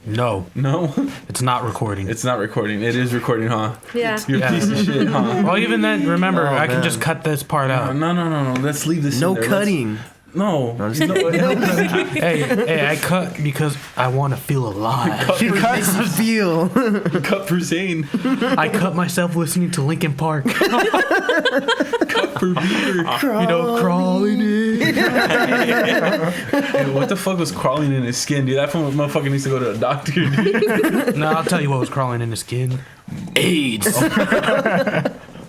No. No? It's not recording. It's not recording. It is recording, huh? Yeah. You're a piece of shit, huh? Well, even then, remember, I can just cut this part out. No. Let's leave this No in there. cutting. No. Hey, I cut because I want to feel alive. He cuts the feel. Cut for Zane. I cut myself listening to Linkin Park. Cut for Beaver. You know, crawling in. Hey, what the fuck was crawling in his skin, dude? That motherfucker needs to go to a doctor, dude. No, I'll tell you what was crawling in his skin. AIDS.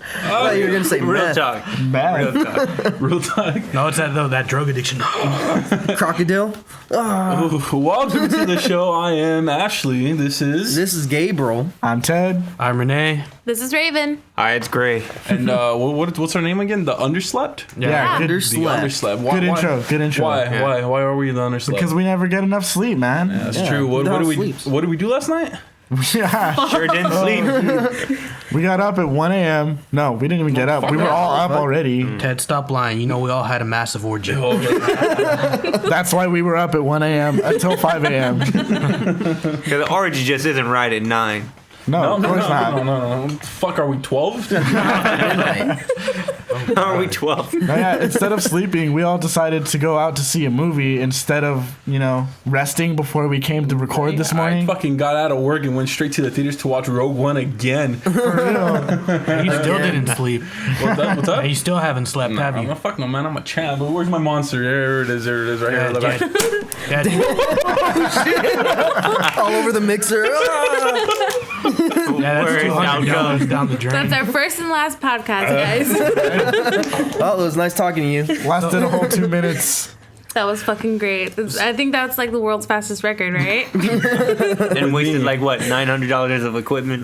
I thought you were going to say Real meth. talk. Bad. Real talk. Real talk. No, it's that drug addiction. Crocodile. Welcome to the show. I am Ashley. This is Gabriel. I'm Ted. I'm Renee. This is Raven. Hi, it's Gray. and what's our name again? The Underslept? Yeah, good, The Underslept. Underslept. good intro. Good intro. Why? Why are we the Underslept? Because we never get enough sleep, man. Yeah, that's true. What did we do last night? Yeah. Sure didn't sleep. We got up at 1 a.m. No, we didn't even get up. We were all up already. Ted, stop lying. You know we all had a massive orgy. That's why we were up at 1 a.m. until 5 a.m. Because the orgy just isn't right at 9. No, of course not. No. Fuck, are we 12? How are we 12? No, yeah, instead of sleeping, we all decided to go out to see a movie instead of, resting before we came to record this I morning. fucking got out of work and went straight to the theaters to watch Rogue One again. You still didn't sleep. What's up? You still haven't slept, have you? Fuck no, man. I'm a champ. But where's my monster? There it is right here. Look back. All over the mixer. Yeah, that's $200 down the drain. That's our first and last podcast, guys. Oh, it was nice talking to you. Lasted a whole 2 minutes. That was fucking great. I think that's like the world's fastest record, right? And wasted $900 of equipment.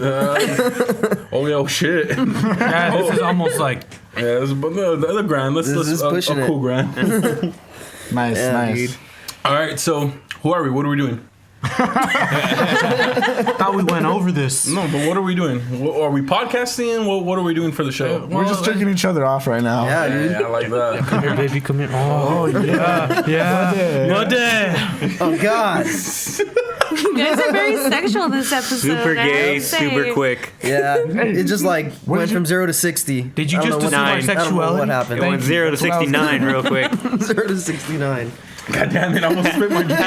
Oh shit. Yeah, this is almost like... Yeah, the other grand. Let's pushing a cool grand. Nice, Yeah, nice. dude. All right, so who are we? What are we doing? Thought we went over this. No, but what are we doing? Are we podcasting? What are we doing for the show? We're just jerking each other off right now. Yeah, dude. Yeah, I like that. Come here, baby. Come here. Oh, yeah. Yeah. What day? Oh, God. You guys are very sexual this episode. Super I gay, would say. super quick. Yeah. It just went from 0 to 60. Did you I don't just know what- deceive our I don't know what sexuality? happened. It went 0 to 69 real quick. 0 to 69. God damn it! I almost spit my drink.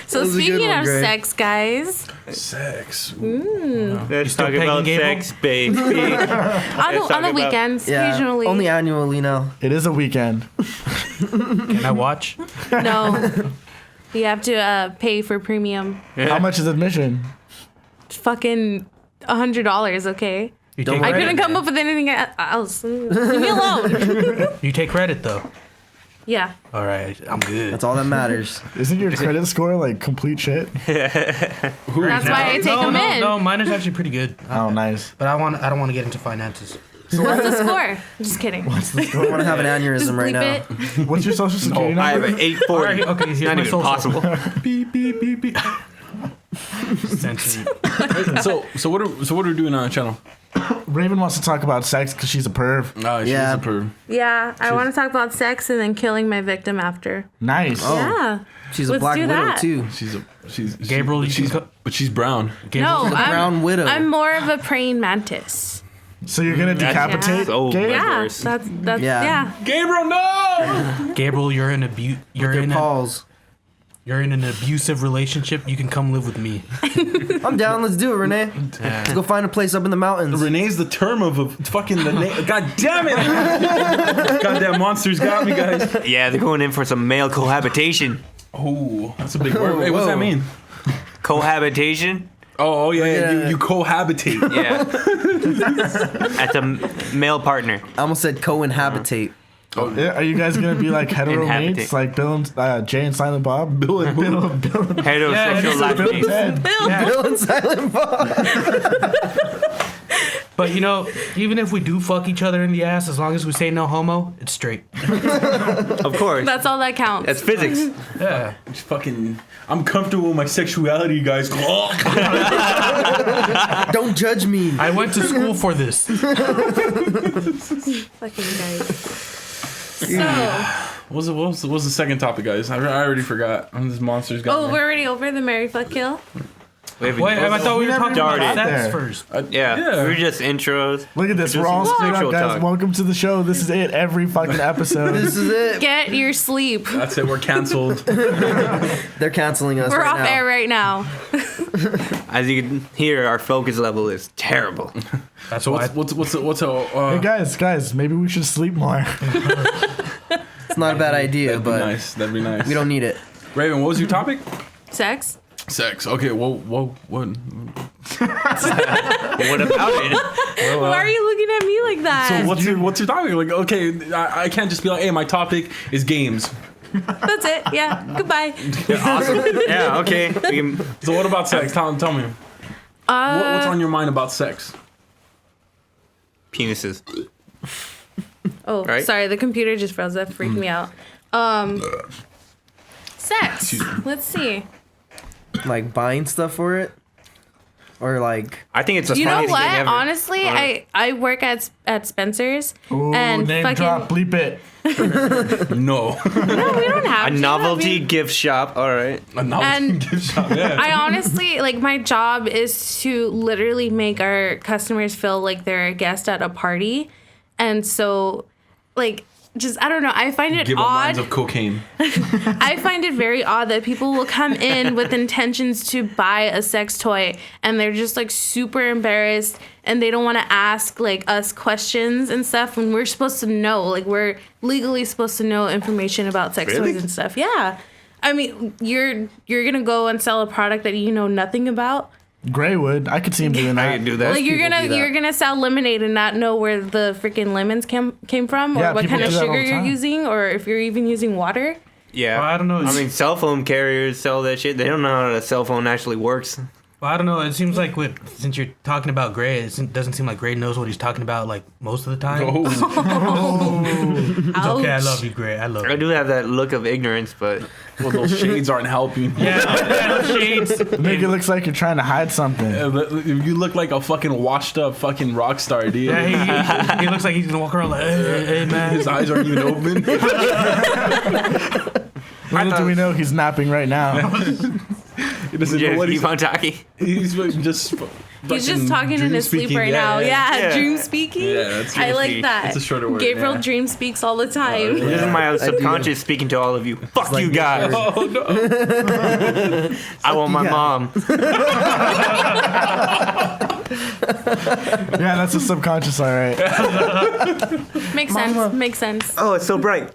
So That was a good speaking one, of Gray. sex, guys, Sex. Let's still talk pegging about Gable? sex, baby. on talk the about- weekends, Yeah. occasionally. Only annually now. It is a weekend. Can I watch? No. You have to pay for premium. How much is admission? Fucking $100, okay? You Don't take I worry. couldn't come up with anything else. Leave me alone. You take credit, though. Yeah. All right. I'm good. That's all that matters. Isn't your credit score like complete shit? That's why I take them in. No, mine is actually pretty good. Oh, nice. But I don't want to get into finances. What's the score? Just kidding. I don't want to have an aneurysm Just right bleep now. it. What's your social security I have number? an 840. All right, okay, here's Not my even social. possible. Beep, beep, beep, beep. Censored. So what are we doing on the channel? Raven wants to talk about sex because she's a perv. She's Yeah. a perv. Yeah, I want to talk about sex and then killing my victim after. Nice. Oh. Yeah. She's a Let's Black do Widow, that. too. She's Gabriel, you can but she's brown. No, She's a brown widow. I'm more of a praying mantis. So you're going to decapitate So Gabe? Yeah, worse. that's Yeah. yeah. Gabriel, no! Gabriel, you're in Their paws. you're in an abusive relationship. You can come live with me. I'm down. Let's do it, Renee. Let's go find a place up in the mountains. Renee's the term of a fucking the name. God damn it! Goddamn monsters got me, guys. Yeah, they're going in for some male cohabitation. Oh, that's a big word. Hey, what's that Whoa. mean? Cohabitation? Oh yeah, Yeah. You cohabitate. Yeah. That's a male partner. I almost said co-inhabitate. Yeah, are you guys going to be like hetero Inhabitate. mates? Like Bill and Jay and Silent Bob? Bill and Bill Heterosexual life and mates. Ted. Bill and Silent Bob. But even if we do fuck each other in the ass, as long as we say no homo, it's straight. Of course. That's all that counts. That's physics. Yeah. Just fucking. I'm comfortable with my sexuality, guys. Don't judge me. I went to school for this. Fucking guys. So, What was the second topic, guys? I already forgot. This monster's got Oh, me. we're already over the Marry Fuck Kill. Wait, I thought we were talking about started sex there. first. Yeah, we were just intros. Look at this. We're Just all straight up, sexual guys. talk. Welcome to the show. This is it. Every fucking episode. This is it. Get your sleep. That's it. We're canceled. They're canceling us We're right off now. air right now. As you can hear, our focus level is terrible. That's So why. what's Hey guys, maybe we should sleep more. It's not a bad idea, That'd be but nice. That'd be nice. we don't need it. Raven, what was your topic? Sex? Sex. Okay. What? What about it? Why are you looking at me like that? So what's your topic? Like, okay, I can't just be like, hey, my topic is games. That's it. Yeah. Goodbye. Awesome. Yeah, okay. We can- So what about sex? Tell me. What's on your mind about sex? Penises. Oh, Right? sorry. The computer just froze. That freaked me out. Sex. Let's see. Like buying stuff for it, or like I think it's the You know funniest what? thing ever. Honestly, I work at Spencer's Ooh, and name fucking drop, bleep it. No. no, we don't have A to. novelty I mean, gift shop. All right. A novelty And- gift shop. Yeah. I honestly like my job is to literally make our customers feel like they're a guest at a party, and so like just I don't know. I find it Give them lines odd. of cocaine. I find it very odd that people will come in with intentions to buy a sex toy and they're just like super embarrassed and they don't want to ask like us questions and stuff when we're supposed to know, like we're legally supposed to know information about sex Really? toys and stuff. Yeah. I mean, you're going to go and sell a product that you know nothing about. Graywood, I could see him doing that. I can do that. Like people do that. you're gonna sell lemonade and not know where the freaking lemons came from or Yeah, what people kind of do that all sugar the you're time. using or if you're even using water. Yeah. Well, I don't know. I mean, cell phone carriers sell that shit. They don't know how a cell phone actually works. Well, I don't know. It seems like since you're talking about Gray, it doesn't seem like Gray knows what he's talking about like most of the time. Oh. It's okay. I Ouch. love you, Gray. I love I you. do have that look of ignorance, but Well, those shades aren't helping. Yeah, shades. Make it looks like you're trying to hide something. Yeah, but you look like a fucking washed up fucking rock star, dude. Yeah, he looks like he's gonna walk around like, hey, man. His eyes aren't even open. Little do we know he's napping right now. He doesn't know yeah, what keep he's. on talking. He's just. He's just talking in his sleep right now. Yeah, dream speaking. Yeah, that's I dream like speak. that. It's a shorter word, Gabriel yeah. dream speaks all the time. This is my do. subconscious speaking to all of you. Fuck like you guys. Oh no! I want my you mom. Yeah, that's a subconscious, all right. Makes sense. Makes sense. Oh, it's so bright.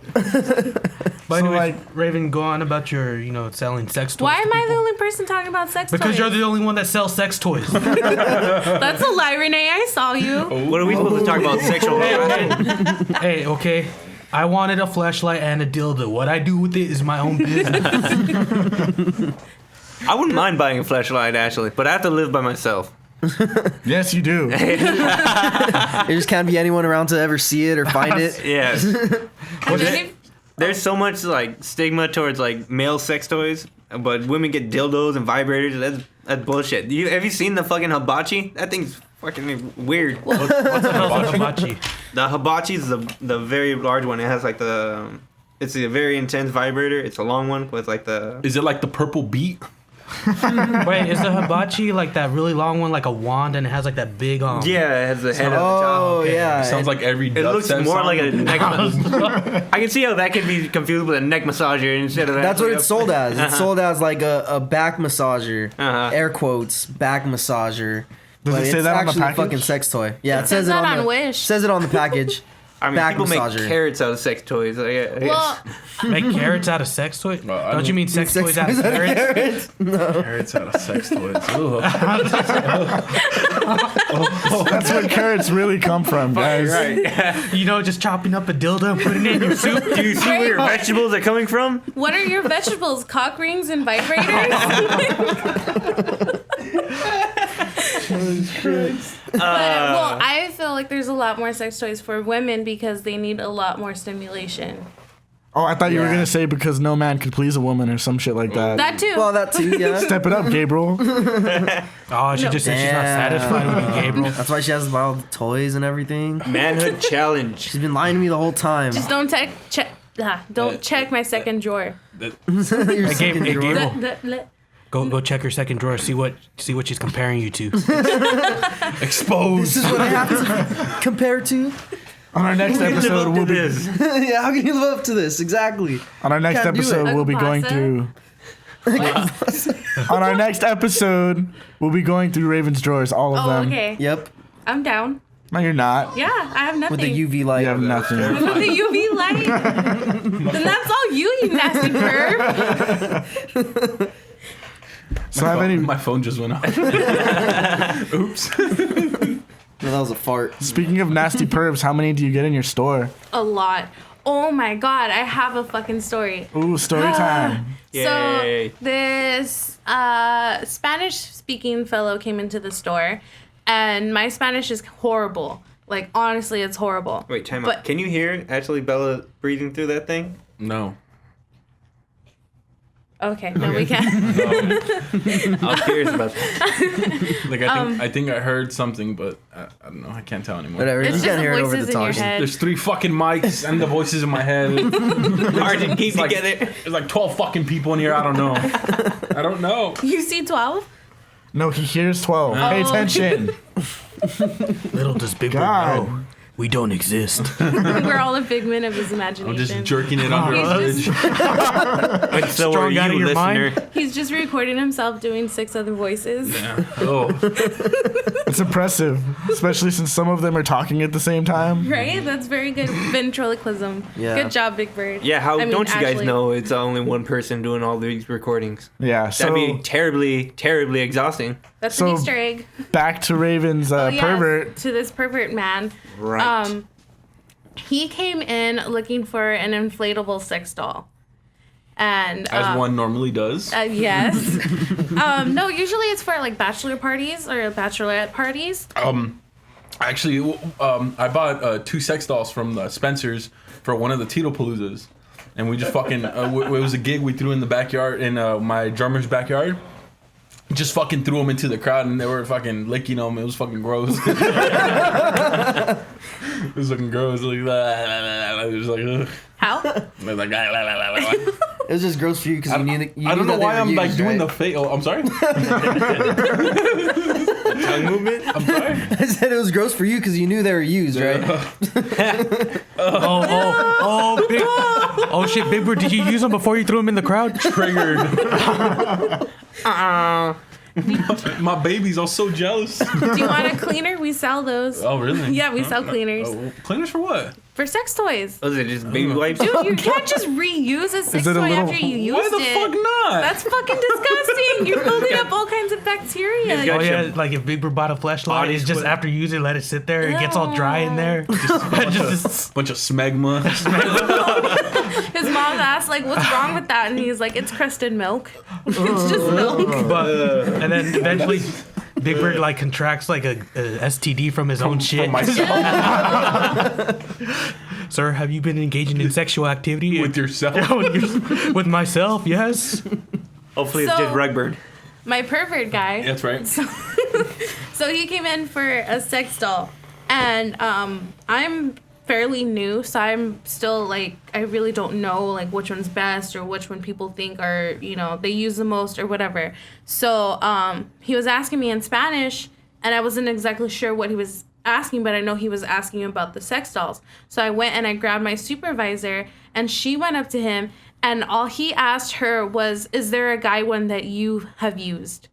But So, anyway, like- Raven, go on about your, selling sex toys. Why to am I the people. only person talking about sex Because toys? you're the only one that sells sex toys. That's a lie, Renee. I saw you. What are we supposed to talk about? Sexual harassment? Hey, okay. I wanted a flashlight and a dildo. What I do with it is my own business. I wouldn't mind buying a flashlight, actually, but I have to live by myself. Yes, you do. there just can't be anyone around to ever see it or find it. Yes. And then if- There's so much like stigma towards like male sex toys, but women get dildos and vibrators. That's bullshit. Have you seen the fucking hibachi? That thing's fucking weird. What's a hibachi? The hibachi is the very large one. It has like it's a very intense vibrator. It's a long one with like the. Is it like the purple beat? Wait, is the hibachi like that really long one, like a wand, and it has like that big Yeah, it has the head at the top. Oh yeah. Sounds like every. It looks more like a neck. I can see how that could be confused with a neck massager instead of that. That's what it's sold as. It's sold as like a back massager, Uh-huh. air quotes, back massager. Does But it say it's that on the actually a package? fucking sex toy. Yeah, it says it that on on the Wish. says it on the package. I mean, back people massager. make carrots out of sex toys. well, Make carrots out of sex toys? I Don't you mean sex toys out of carrots? Carrots out of sex toys. Ugh. That's where carrots really come from, guys. right. Just chopping up a dildo and putting it in your soup. Do you see where your vegetables are coming from? what are your vegetables? Cock rings and vibrators? Well, I feel like there's a lot more sex toys for women because they need a lot more stimulation. Oh, I thought you were Yeah. gonna say because no man could please a woman or some shit like that. That too. Well, that too. Yeah. Step it up, Gabriel. Oh, she just said she's not Damn. satisfied with you, Gabriel. That's why she has to buy all the toys and everything. Manhood challenge. She's been lying to me the whole time. Just don't Don't check my second drawer. Your Hey, second Gabe, drawer. Gable. Go check her second drawer. See what she's comparing you to. Exposed. This is what I have to compare to. On our next episode, we'll be Yeah, how can you live up to this? Exactly. on our next Can't do episode it. we'll be going through. On our next episode, we'll be going through Raven's drawers, all of Oh, them. okay. Yep. I'm down. No, you're not. Yeah, I have nothing. With the UV light. You have nothing. With the UV light. Then that's all you nasty perv. So have any? My phone just went off. Oops. No, that was a fart. Speaking of nasty pervs, how many do you get in your store? A lot. Oh my god, I have a fucking story. Ooh, story time. Yay. So this Spanish-speaking fellow came into the store, and my Spanish is horrible. Like honestly, it's horrible. Wait, time But- out. Can you hear actually Bella breathing through that thing? No. Okay, no, we can't. I was curious about that. Like I think I heard something, but I don't know. I can't tell anymore. Whatever. It's You just can't the hear it over voices the in your talking. head. There's 3 fucking mics and the voices in my head. Hard to keep like- together. There's like 12 fucking people in here. I don't know. I don't know. You see 12? No, he hears 12. Pay Oh. attention. Little does Big Bird God. know, we don't exist. We're all a figment of his I'm imagination. just jerking it under a He's bridge. But so are Strong out of you, your listener. mind? He's just recording himself doing 6 other voices. Yeah. Oh. It's impressive, especially since some of them are talking at the same time. Right? That's very good ventriloquism. Yeah. Good job, Big Bird. Yeah, how I mean, don't you guys actually- know it's only one person doing all these recordings? Yeah, so That'd be terribly, terribly exhausting. That's So- an Easter egg. back to Raven's Oh, yes, pervert. to this pervert man. Right. He came in looking for an inflatable sex doll. And As one normally does. yes. No, usually it's for like bachelor parties or bachelorette parties. Actually, I bought 2 sex dolls from Spencer's for one of the Tito Paloozas. And we just fucking, it was a gig we threw in the backyard, in my drummer's backyard. Just fucking threw them into the crowd and they were fucking licking them. It was fucking gross. It was fucking gross. Like, it was like, ugh. How? It was like, It was just gross for you because you knew that. You I don't knew know that they why were I'm like used, doing right? the face. Oh, I'm sorry. Tongue movement? I'm sorry. I said it was gross for you because you knew they were used, right? Oh shit, Big Bird, did you use them before you threw them in the crowd? Triggered. My babies are so jealous. Do you want a cleaner? We sell those. Oh, really? Yeah, we sell cleaners. Oh, cleaners for what? For sex toys. Was it just baby wipes? Dude, you can't just reuse a sex it a toy little- after you used Why the it. fuck not? That's fucking disgusting. You're building up all kinds of bacteria. He's got- Oh yeah, Gotcha. like if Big Bird bought a fleshlight, Body it's just split. after you use it, let it sit there. It gets all dry in there. Just Bunch of smegma. His mom asked, like, what's wrong with that? And he's like, it's crusted milk. It's just milk. and then eventually, Big Bird like contracts like a STD from his own shit. For myself. Sir, have you been engaging in sexual activity With yourself. with myself? Yes. Hopefully it's So- just Rugbird. My pervert guy. That's right. So he came in for a sex doll. And I'm fairly new, so I'm still like, I really don't know like which one's best or which one people think are, you know, they use the most or whatever. So he was asking me in Spanish, and I wasn't exactly sure what he was asking, but I know he was asking about the sex dolls. So I went and I grabbed my supervisor, and she went up to him, and all he asked her was, is there a guy one that you have used?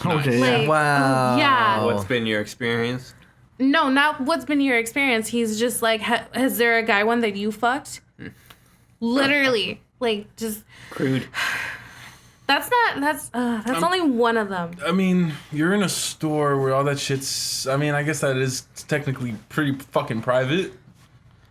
Okay, Like, yeah. Wow. Yeah. What's been your experience? No, not what's been your experience. He's just like, has there a guy one that you fucked? Literally, like just Crude. that's only one of them. I mean, you're in a store where all that shit's. I mean, I guess that is technically pretty fucking private.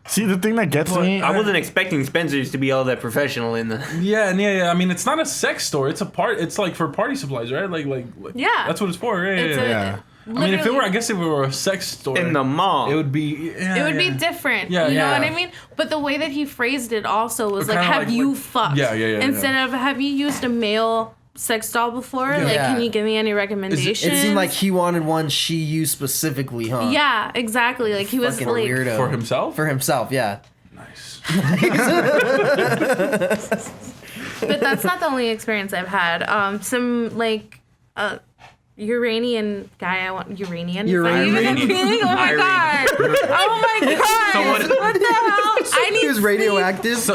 See, the thing that gets me, I wasn't expecting Spencer's to be all that professional in the. Yeah, and yeah. I mean, it's not a sex store. It's a part. It's like for party supplies, right? Like Yeah. That's what it's for. Yeah, It's yeah. a, yeah. I mean, if it were, I guess if it were a sex store, In the mall. it would be. Yeah, it would yeah. be different. Yeah, you know yeah. what I mean? But the way that he phrased it also was like, Kinda have like you what- fucked? Yeah, yeah, yeah, Instead of, have you used a male sex doll before? Like, Yeah. can you give me any recommendations? It seemed like he wanted one she used specifically, huh? Yeah, exactly. Like he was Fucking like, weirdo. For himself. For himself, yeah. Nice. But that's not the only experience I've had. Some like Uranian guy. I want Uranian. Uranian. Oh my god. Oh my god. What the hell? I need He was radioactive.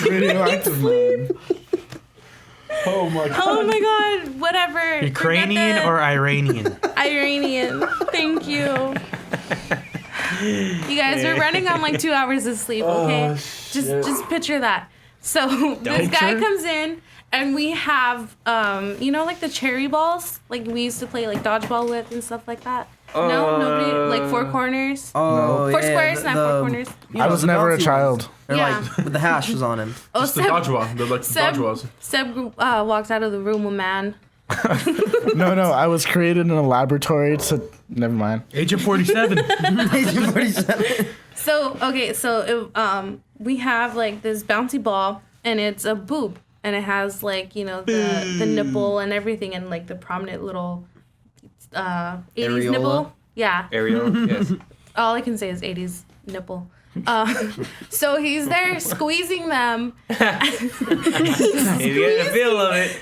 Radioactive man. Oh my god. Oh my god. Whatever. Ukrainian or Iranian? Iranian. Thank you. You guys, we're running on like 2 hours of sleep, okay? Just picture that. So this guy comes in and we have you know, like the cherry balls? Like we used to play like dodgeball with and stuff like that. No, nobody like four corners. Oh, Four yeah, squares, not four corners. I was never a child. Or Yeah. like the hash was on him. Oh, It's the dodgeball. They're like the dodgeballs. Seb walked out of the room with man. No, I was created in a laboratory. So never mind. Agent 47. Agent 47. So we have like this bouncy ball and it's a boob and it has like, you know, the nipple and everything and like the prominent little 80s Areola? nipple. Yeah. Ariel, yes. All I can say is 80s nipple. So he's there squeezing them. He's getting the feel of it.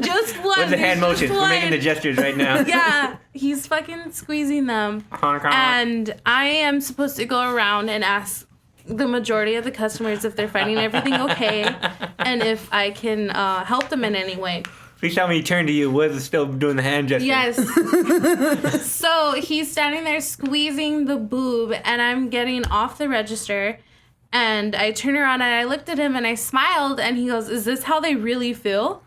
Just one. With the hand just motions. We're making the one. gestures right now. Yeah, he's fucking squeezing them. Honk, honk. And I am supposed to go around and ask the majority of the customers if they're finding everything okay and if I can help them in any way. Please tell me he turned to you. Was still doing the hand gesture? Yes. So he's standing there squeezing the boob and I'm getting off the register and I turn around and I looked at him and I smiled and he goes, "Is this how they really feel?"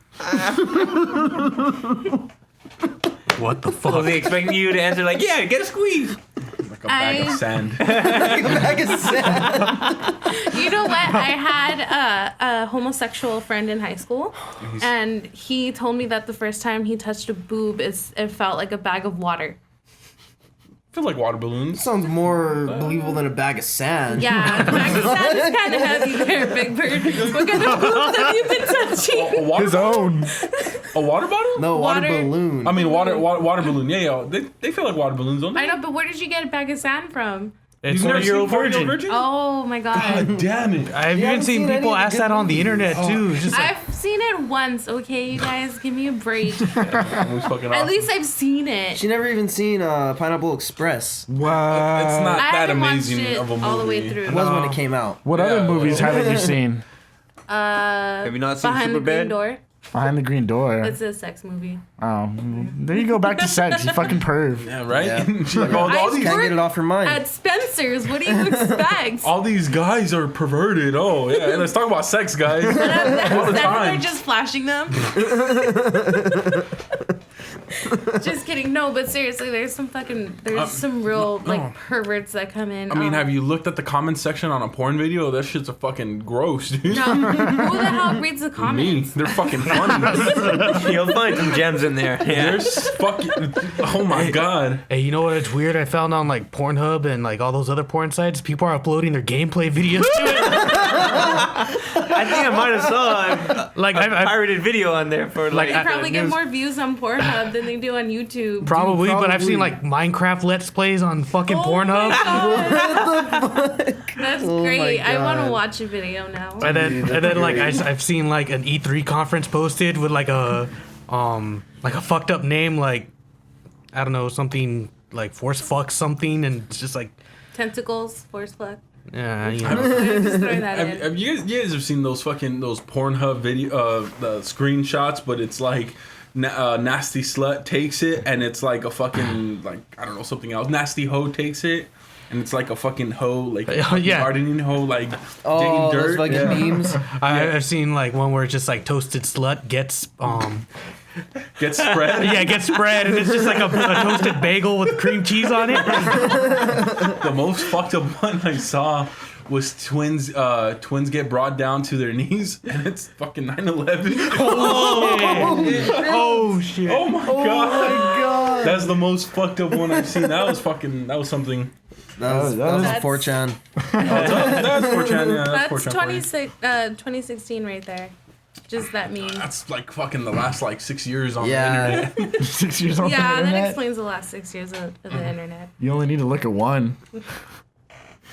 What the Was fuck? he expecting you to answer like, yeah, get a squeeze? Like a bag of sand. Like I said. You know what? I had a homosexual friend in high school, and he told me that the first time he touched a boob, it felt like a bag of water. I feel like water balloons. Sounds more believable than a bag of sand. Yeah, the bag of sand is kind of heavy there, Big Bird. What kind of boobs have you been touching? A water His bottle? own. A water bottle? No, water Water. balloon. I mean, water balloon. Yeah. They feel like water balloons, don't they? I know, but where did you get a bag of sand from? It's You've never 40-year-old seen 40-year-old virgin. Oh my god. God damn it. I've even haven't seen seen any people of the ask good that on the movies? internet too. It's just like, I've seen it once, okay, you guys? Give me a break. It was fucking At awesome. least I've seen it. She never even seen Pineapple Express. What? It's not I that haven't watched amazing it of a movie. all the way through. It was when it came out. What Yeah. other movies haven't you seen? Have you not seen Behind the Superbad? Green Door. Behind the Green Door. It's a sex movie. Oh, there you go back to sex. You fucking perv. Yeah, right? Yeah. She's like, all I these Can't get it off her mind. At Spencer's, what do you expect? all these guys are perverted. Oh, yeah. Let's talk about sex, guys. All the Then they're time. just flashing them. Just kidding. No, but seriously, there's some real like perverts that come in. I mean, have you looked at the comment section on a porn video? That shit's a fucking gross, dude. No, who the hell reads the Me. comments? They're fucking funny. You'll find some gems in there. Yeah. There's fucking. Oh my god. hey, you know what? It's weird. I found on like Pornhub and like all those other porn sites, people are uploading their gameplay videos to it. I think I might have saw Like a I've pirated video on there for like. They probably get news. more views on Pornhub than they do on YouTube. probably, but I've seen probably. like Minecraft Let's Plays on fucking Oh Pornhub. That's Oh my great. I want to God. watch a video now. And then like I've seen like an E3 conference posted with like a fucked up name, like I don't know, something like force fuck something, and it's just like Tentacles, force fuck. yeah, you know. Just throwing that in. Have you guys have seen those Pornhub video the screenshots, but it's like nasty slut takes it and it's like a fucking like I don't know something else. Nasty hoe takes it and it's like a fucking hoe like Yeah. gardening hoe like Oh, digging those dirt. fucking memes. I've seen like one where it's just like toasted slut gets Get spread. yeah, gets spread, and it's just like a toasted bagel with cream cheese on it. The most fucked up one I saw was twins get brought down to their knees and it's fucking 9/11. Oh shit! Oh my god. That's the most fucked up one I've seen. That was something. That was That's- 4chan. That's 4chan, yeah. That's That's 4chan. 2016 right there. Just that meme. That's like fucking the last like 6 years on Yeah. the internet. 6 years on the Yeah, that internet. explains the last 6 years of the internet. You only need to look at one.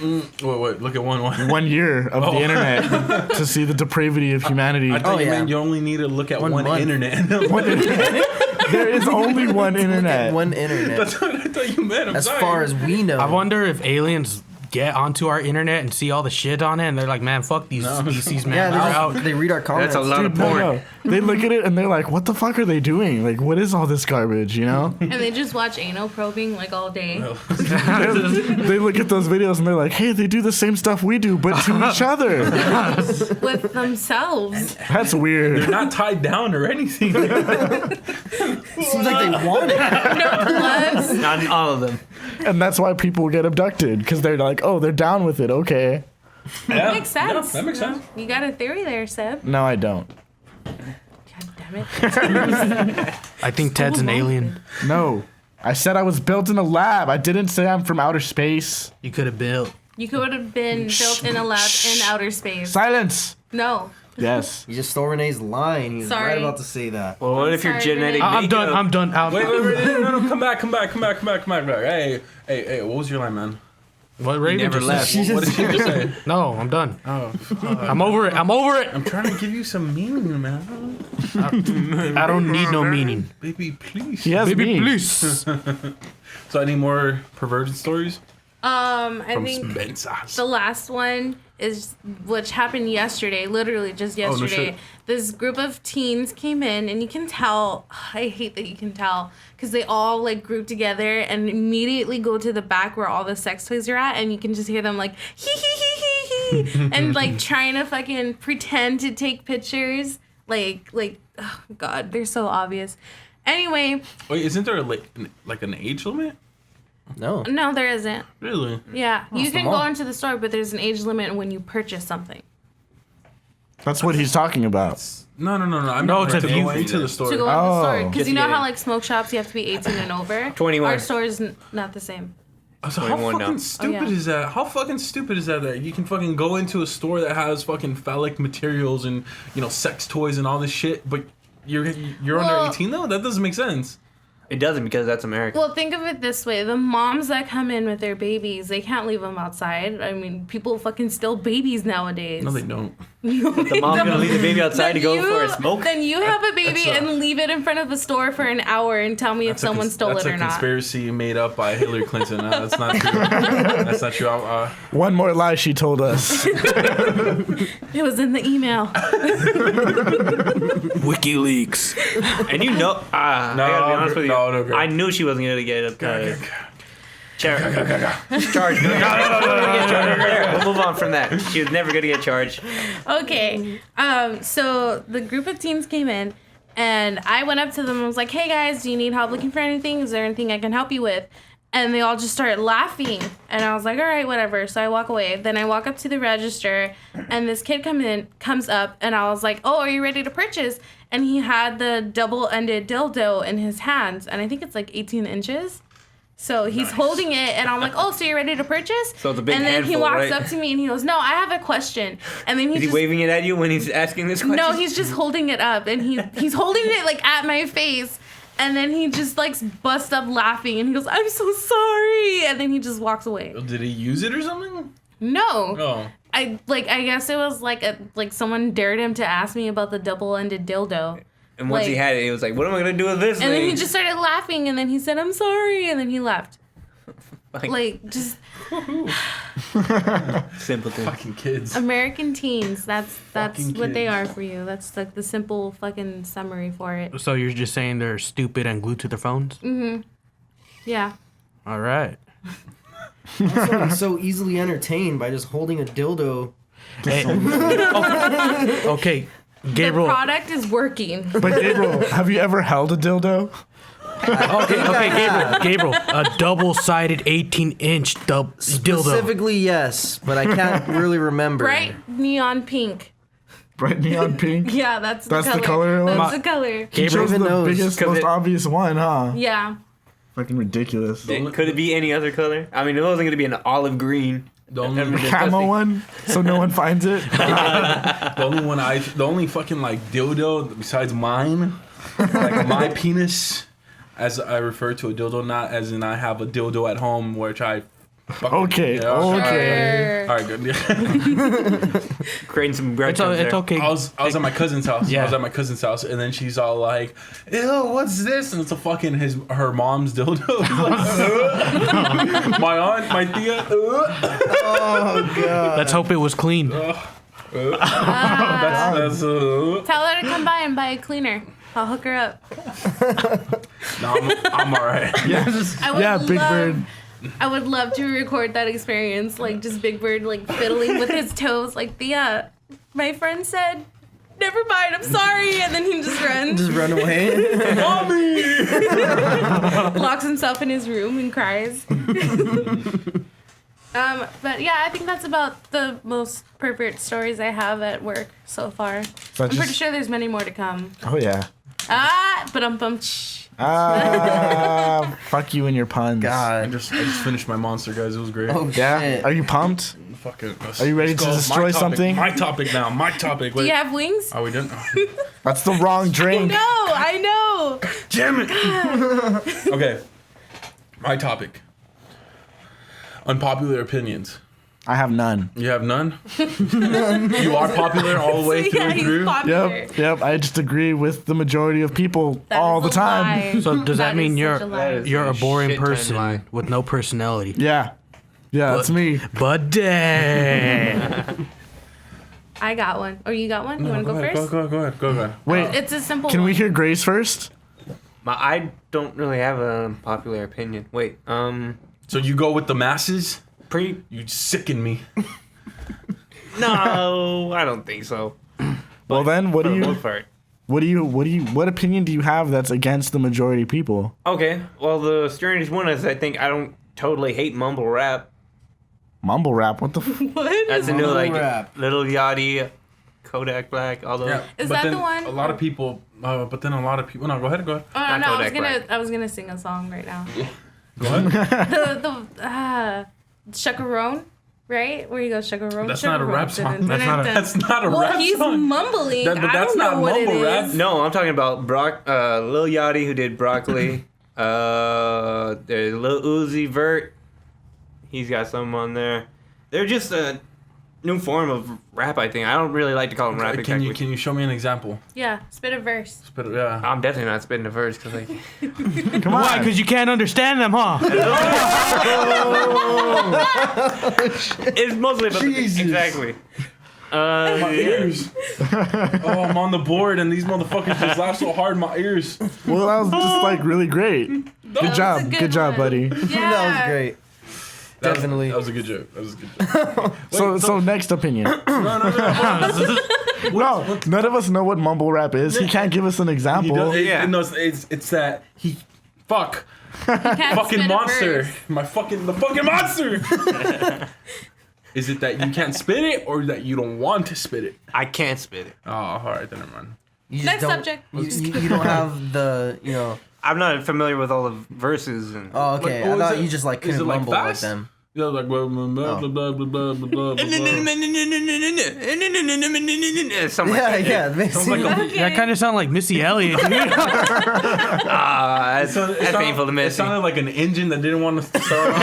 Wait. Look at one. 1 year of the internet to see the depravity of humanity. I thought you yeah. meant you only need to look at One one month. internet. There is only one internet. One internet. That's what I thought you meant. I'm As sorry. far as we know. I wonder if aliens get onto our internet and see all the shit on it, and they're like, "Man, fuck these species, man. yeah, We're out." they read our comments. That's a lot of No, porn. no. They look at it and they're like, "What the fuck are they doing? Like, what is all this garbage?" You know? And they just watch anal probing like all day. They look at those videos and they're like, "Hey, they do the same stuff we do, but to each other." With themselves. That's weird. They're not tied down or anything. Seems like they want it. No gloves. Not all of them. And that's why people get abducted, because they're like, "Oh, they're down with it. Okay." Yeah, Makes sense. Yeah, that makes sense. You got a theory there, Seb. No, I don't. God damn it. I think Ted's an alien. No. I said I was built in a lab. I didn't say I'm from outer space. You could have built. You could have been built in a lab in outer space. Silence. No. Yes. You just stole Renee's line. He was Sorry. right about to say that. Well, what if your Sorry, genetic? Renee. I'm done. makeup- I'm done. Out. Wait, no, come back. Hey, what was your line, man? What Raven never just left. said. What did she just say? No, I'm done. Oh, I'm over it. I'm over it. I'm trying to give you some meaning, man. I don't need no meaning. Baby, please. He has Baby, me. please. So I need more perverted stories I from think Spencer. the last one is which happened yesterday, literally just no yesterday. shit. This group of teens came in, and you can tell. I hate that you can tell because they all like group together and immediately go to the back where all the sex toys are at, and you can just hear them like hee hee hee hee hee, and like trying to fucking pretend to take pictures. Like oh god, they're so obvious. Anyway, Wait, isn't there like an age limit? No. no, there isn't. Really? Yeah, you the can mall. go into the store, but there's an age limit when you purchase something. That's what he's talking about. No. I'm No, not to to view go it. into the store. To go in the store, Oh. because you Just know get how it. like smoke shops you have to be 18 and over. 21. Our store is not the same. So how 21 now. fucking stupid Oh, yeah. is that? How fucking stupid is that you can fucking go into a store that has fucking phallic materials and sex toys and all this shit, but you're Well- under 18 though? That doesn't make sense. It doesn't because that's America. Well, think of it this way: the moms that come in with their babies, they can't leave them outside. I mean, people fucking steal babies nowadays. No, they don't. the mom's gonna leave the baby outside to go for a smoke. Then you have a baby That's and leave it in front of the store for an hour and tell me if someone stole that's it a or not. conspiracy made up by Hillary Clinton. That's not true. That's not true. One more lie she told us. It was in the email. WikiLeaks. And I gotta be honest with you. no, girl. I knew she wasn't gonna get charged. We'll move on from that. She was never gonna get charged. Okay. So the group of teens came in, and I went up to them and was like, "Hey guys, do you need help looking for anything? Is there anything I can help you with?" And they all just started laughing, and I was like, "All right, whatever." So I walk away. Then I walk up to the register, and this kid comes up, and I was like, "Oh, are you ready to purchase?" And he had the double-ended dildo in his hands, and I think it's like 18 inches. So he's holding it, and I'm like, "Oh, so you're ready to purchase?" So it's a big And then he handful, walks right? up to me, and he goes, "No, I have a question." And then Is he just waving it at you when he's asking this question? no, he's just holding it up, and he's holding it like at my face, and then he just like busts up laughing, and he goes, "I'm so sorry," and then he just walks away. Did he use it or something? No, Oh. I guess it was like someone dared him to ask me about the double-ended dildo, And once he like- had it, he was like, "What am I gonna do with this?" and then thing?" he just started laughing, and then he said, "I'm sorry," and then he left. Like just simpleton. Fucking kids. American teens. That's Fucking what they kids. are for you. That's like the simple fucking summary for it. So you're just saying they're stupid and glued to their phones? Yeah. All right. Also, he's so easily entertained by just holding a dildo. Hey. Okay, The Gabriel. product is working. But Gabriel, have you ever held a dildo? Okay, Gabriel. A double-sided 18-inch dildo. Specifically, yes, but I can't really remember. Bright neon pink. Bright neon pink? Yeah, that's the That's the color. color it was? That's the color. He chose even the knows. biggest, 'Cause most it- obvious one, huh? Yeah. Fucking ridiculous. Could it be any other color? I mean, it wasn't gonna be an olive green. The only, That'd be Camo disgusting. one, so no one finds it. the only fucking like dildo besides mine, like my penis, as I refer to a dildo, not as in I have a dildo at home which I Okay. Yeah, all right. Okay. All right, good. Yeah. Creating some It's, breadcrumbs it's there. okay. I was at my cousin's house. Yeah. I was at my cousin's house, and then she's all like, "Ew, what's this?" And it's a fucking her mom's dildo. Like, my aunt, my tia. Oh god. Let's hope it was clean. That's Tell her to come by and buy a cleaner. I'll hook her up. no, I'm all right. I would Yeah, Big love, Bird. I would love to record that experience, like just Big Bird like fiddling with his toes, like Thea. My friend said, "Never mind, I'm sorry," and then he just runs, Just run away. Mommy. locks himself in his room and cries. But yeah, I think that's about the most pervert stories I have at work so far. So I'm pretty sure there's many more to come. Oh yeah. But Fuck you and your puns. I God. just finished my monster, guys. It was great. Oh Yeah. shit. Are you pumped? Fucking. Are you ready let's to go. destroy My topic. something? My topic now. My topic. do Wait. you have wings? Are we done? That's the wrong drink. No, I know. Damn it. Okay. My topic. Unpopular opinions. I have none. You have none? You are popular all the way So, through yeah, and he's through? popular. Yep. I just agree with the majority of people That all is the a time. lie. So does that mean is you're such a lie. you're a boring Shit ton person lie. with no personality? Yeah. Yeah, that's me. But damn. I got one. Or you got one? You want to go first? Go ahead. Go ahead. Wait, It's a simple can one. we hear Grace first? I don't really have a popular opinion. Wait, So you go with the masses? pretty. You sicken me. No, I don't think so. Well then, what For do the you most part. what opinion do you have that's against the majority of people? Okay, well, the strangest one is I think I don't totally hate mumble rap. Mumble rap, what the What? That's a new like rap. Little Yachty, Kodak Black, all those. Is but that then the one? A lot of people, but then a lot of people. No, go ahead. Oh, Not no, Kodak I was gonna sing a song right now. Go ahead. the Chacarone, right? Where you go, Chacarone? That's not a rap song. That's not a- That's not a Well, rap he's song. mumbling. But I that's don't know not what it mumble rap. is. No, I'm talking about Lil Yachty who did Broccoli. There's Lil Uzi Vert. He's got some on there. They're just a new form of rap, I think. I don't really like to call them rap Can exactly. you show me an example? Yeah, spit a verse. But yeah. I'm definitely not spitting a verse because like Come Why? on. Because you can't understand them, huh? it's mostly about exactly. My Yeah. ears. Oh, I'm on the board and these motherfuckers just laugh so hard in my ears. Well, that was just like really great. Good was job. a good Good job, one. buddy. Yeah. That was great. Definitely. That was a good joke. That was a good joke. So next opinion. No, none of us know what mumble rap is. He can't give us an He example. does, Yeah. no, it's that he fuck Can't fucking spit a monster. verse. The fucking monster. Is it that you can't spit it or that you don't want to spit it? I can't spit it. Oh, all right, then never mind. You just Next don't- subject. You don't have the, I'm not familiar with all the verses and. Oh, okay. Like, I what thought is it? you just like Is couldn't it, like, mumble like fast? them. Yeah, like blah blah blah blah blah blah blah blah blah. Something Yeah, like that. yeah. Basically. That kind of sound like Missy Elliott, dude. That's painful to It miss. sounded like an engine that didn't want to start.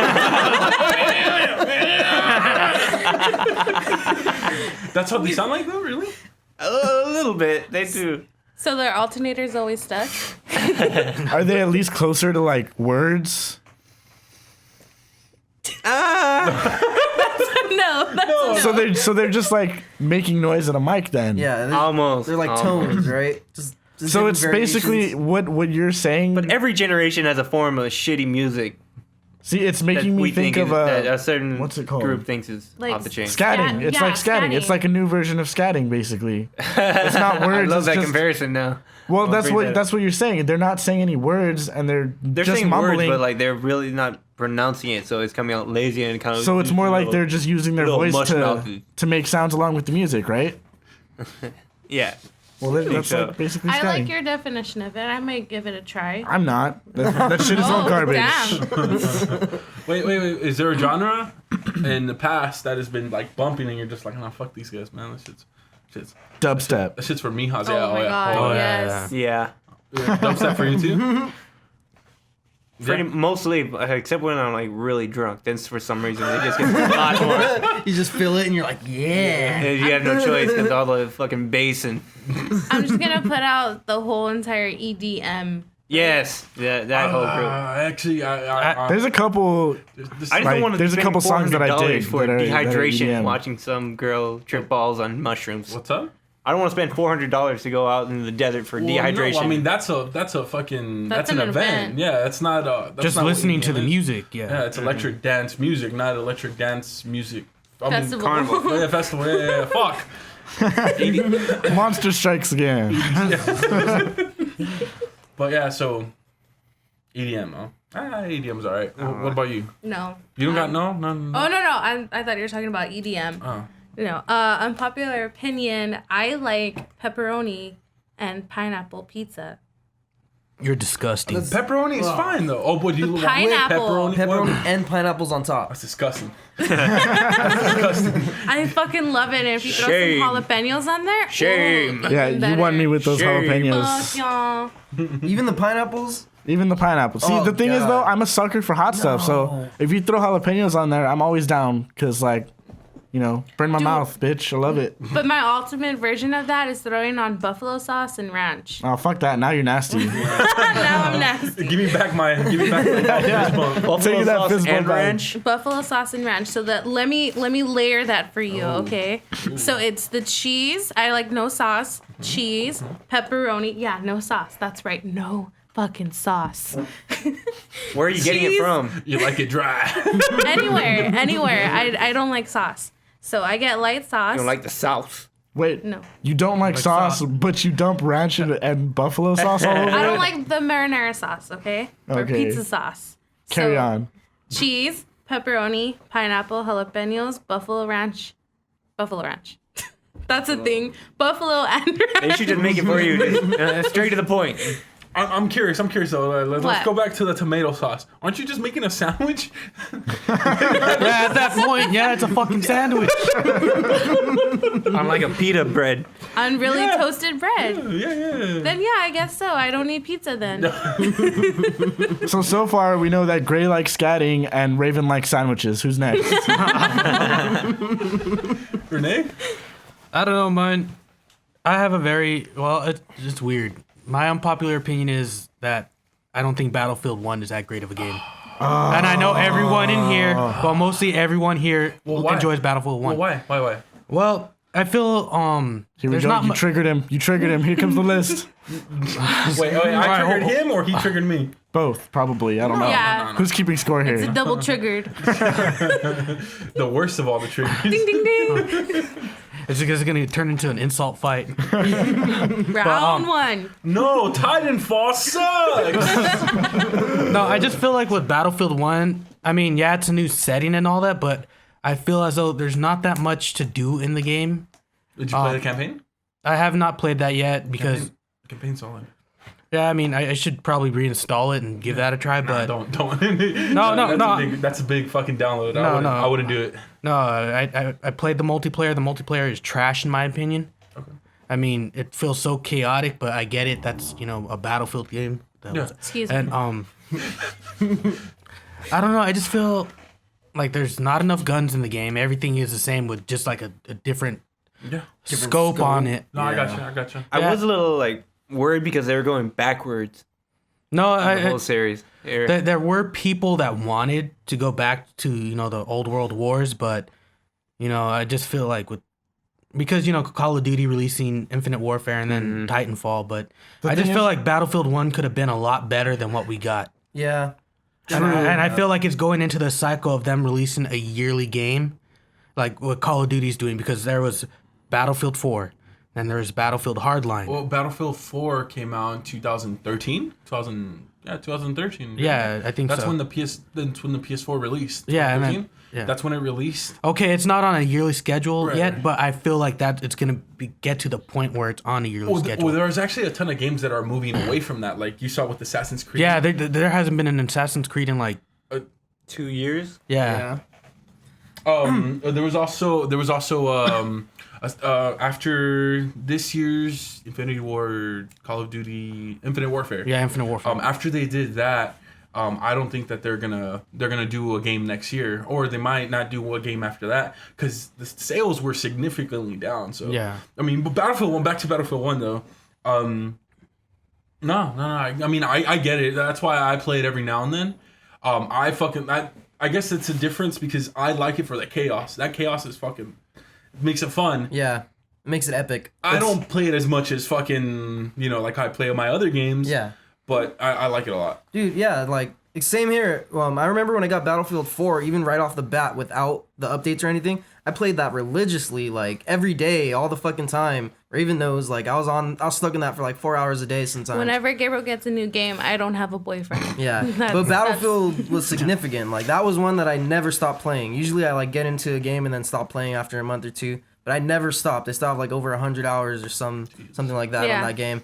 That's how they sound like, though. Really? A little bit. They do. So their alternator's always stuck? Are they at least closer to like words? No, that's So they're just like making noise at a mic then. Yeah. Almost. They're like almost. tones, right? Just So different it's basically variations. what you're saying. But every generation has a form of shitty music See, it's that making me we think think of that a a certain what's it called? group thinks is Like off the chain. scatting. It's yeah, like scatting. It's scatting. like a new version of scatting, basically. It's not I words. love it's that just, comparison now. Well, I'll that's bring that up. what you're saying. They're not saying any words, and they're just saying mumbling. words, but like they're really not pronouncing it, so it's coming out lazy and kind of. So it's more like they're just using their little voice mush-mouthy. to make sounds along with the music, right? Yeah. Well, that's so. like basically I scatting. like your definition of it. I might give it a try. I'm not. That shit is all garbage. Damn. Wait. Is there a genre in the past that has been like bumping and you're just like, nah, fuck these guys, man. That shit's Dubstep. that shit's for mijas. Oh my god, Oh, yes. Yeah. Yeah. Dubstep for you too? Mostly, except when I'm like really drunk. Then for some reason it just gets a lot more. You just feel it and you're like, yeah. And you have no choice because all the fucking bass and I'm just gonna put out the whole entire EDM. yes, that whole group. Actually, There's a couple. I just don't want to. there's a couple songs that I dig for that are dehydration. EDM. Watching some girl trip balls on mushrooms. what's up? I don't want to spend $400 to go out in the desert for dehydration. No, I mean that's a fucking That's an an event. event. Yeah, that's not that's Just not what listening to EDM the is. music. Yeah. Yeah, it's electric dance music, not electric dance music. I mean, Festival. Carnival. yeah, festival. Yeah, fuck. Monster Strikes Again. But yeah, so EDM, huh? EDM's alright. What about you? No. You don't got no? Oh no! I thought you were talking about EDM. Oh. No. Unpopular opinion. I like pepperoni and pineapple pizza. You're disgusting. Pepperoni is fine though. Oh, but you want Pineapple. pepperoni? Pepperoni What? and pineapples on top. That's disgusting. I fucking love it. And if you throw Shame. some jalapenos on there, Shame. ooh, Yeah, even you want me with those Shame. Fuck jalapenos. y'all. Even the pineapples. Even the pineapple. See, Oh, the thing is God. though, I'm a sucker for hot stuff. So No. if you throw jalapenos on there, I'm always down. Cause like, you know, burn my Dude. mouth, bitch. I love it. But my ultimate version of that is throwing on buffalo sauce and ranch. Oh fuck that. Now you're nasty. Now I'm nasty. Give me back my fist bump. Buffalo Take that sauce fist and bump back. ranch. Buffalo sauce and ranch. So that let me layer that for you, okay? So it's the cheese. I like no sauce. Cheese, pepperoni. Yeah, no sauce. That's right. No fucking sauce. Where are you getting it Cheese. from? You like it dry. Anywhere. I don't like sauce. So I get light sauce. You don't like the South. Wait, No. you don't like sauce, sauce. but you dump ranch and buffalo sauce all over I don't it? like the marinara sauce, okay? Or Okay. pizza sauce. Carry So, on. Cheese, pepperoni, pineapple, jalapenos, buffalo ranch. That's a thing. Buffalo and ranch. They should just make it for you. Just, straight to the point. I'm curious though. Let's What? go back to the tomato sauce. Aren't you just making a sandwich? Yeah, at that point, yeah, it's a fucking sandwich. I'm like a pita bread. On really toasted bread. Yeah. Then yeah, I guess so. I don't need pizza then. So far, we know that Gray likes scatting and Raven likes sandwiches. Who's next? Renee? I don't know, mine. I have a very it's weird. My unpopular opinion is that I don't think Battlefield 1 is that great of a game. And I know everyone in here, well, mostly everyone here why? enjoys Battlefield 1. Well, why? Well, I feel Here we there's go. not You mu- triggered him. Here comes the list. Wait, I triggered him or he triggered me? Both, probably. I don't know. Yeah. Who's keeping score It's here? a double triggered. The worst of all the triggers. Ding ding ding. It's going to turn into an insult fight. Round one. No, Titanfall sucks. No, I just feel like with Battlefield 1, I mean, yeah, it's a new setting and all that, but I feel as though there's not that much to do in the game. Did you play the campaign? I have not played that yet because, Campaign's solid. yeah, I mean, I should probably reinstall it and give that a try, but Don't. No. That's a big fucking download. No, I wouldn't do it. no, I played the multiplayer. The multiplayer is trash in my opinion. Okay. I mean, it feels so chaotic, but I get it. That's, a Battlefield game. Yeah. Excuse me. And, I don't know. I just feel like there's not enough guns in the game. Everything is the same with just like a different Yeah. scope on it. No, I got you. I was a little like worried because they were going backwards. No, The whole series. there were people that wanted to go back to the old world wars, but I just feel like because Call of Duty releasing Infinite Warfare and then Titanfall, but I just feel like Battlefield 1 could have been a lot better than what we got. Yeah. And I feel like it's going into the cycle of them releasing a yearly game, like what Call of Duty's doing, because there was Battlefield 4, and there was Battlefield Hardline. Well, Battlefield 4 came out in 2013. 2013. Yeah, I think That's so. when the PS4 released. Yeah, and then- 2013? yeah. That's when it released. Okay, it's not on a yearly schedule Right. yet, but I feel like that it's gonna get to the point where it's on a yearly schedule. Well, there's actually a ton of games that are moving away from that. Like you saw with Assassin's Creed. Yeah, there hasn't been an Assassin's Creed in like 2 years. yeah. There was also after this year's Infinity War, Call of Duty, Infinite Warfare. Yeah, Infinite Warfare. After they did that, I don't think that they're gonna do a game next year, or they might not do a game after that because the sales were significantly down. So Yeah. I mean, but Battlefield 1, back to Battlefield 1 though. No. I mean, I get it. That's why I play it every now and then. I guess it's a difference because I like it for the chaos. That chaos is fucking makes it fun. Yeah, it makes it epic. I don't play it as much as fucking, like I play my other games. Yeah. But I like it a lot. Dude, yeah, like, same here. I remember when I got Battlefield 4, even right off the bat, without the updates or anything, I played that religiously, like, every day, all the fucking time. Or even those, like, I was stuck in that for, like, 4 hours a day sometimes. Whenever Gabriel gets a new game, I don't have a boyfriend. Yeah, but Battlefield was significant. Like, that was one that I never stopped playing. Usually I, like, get into a game and then stop playing after a month or two. But I never stopped. I still have, like, over 100 hours or something like that on that game.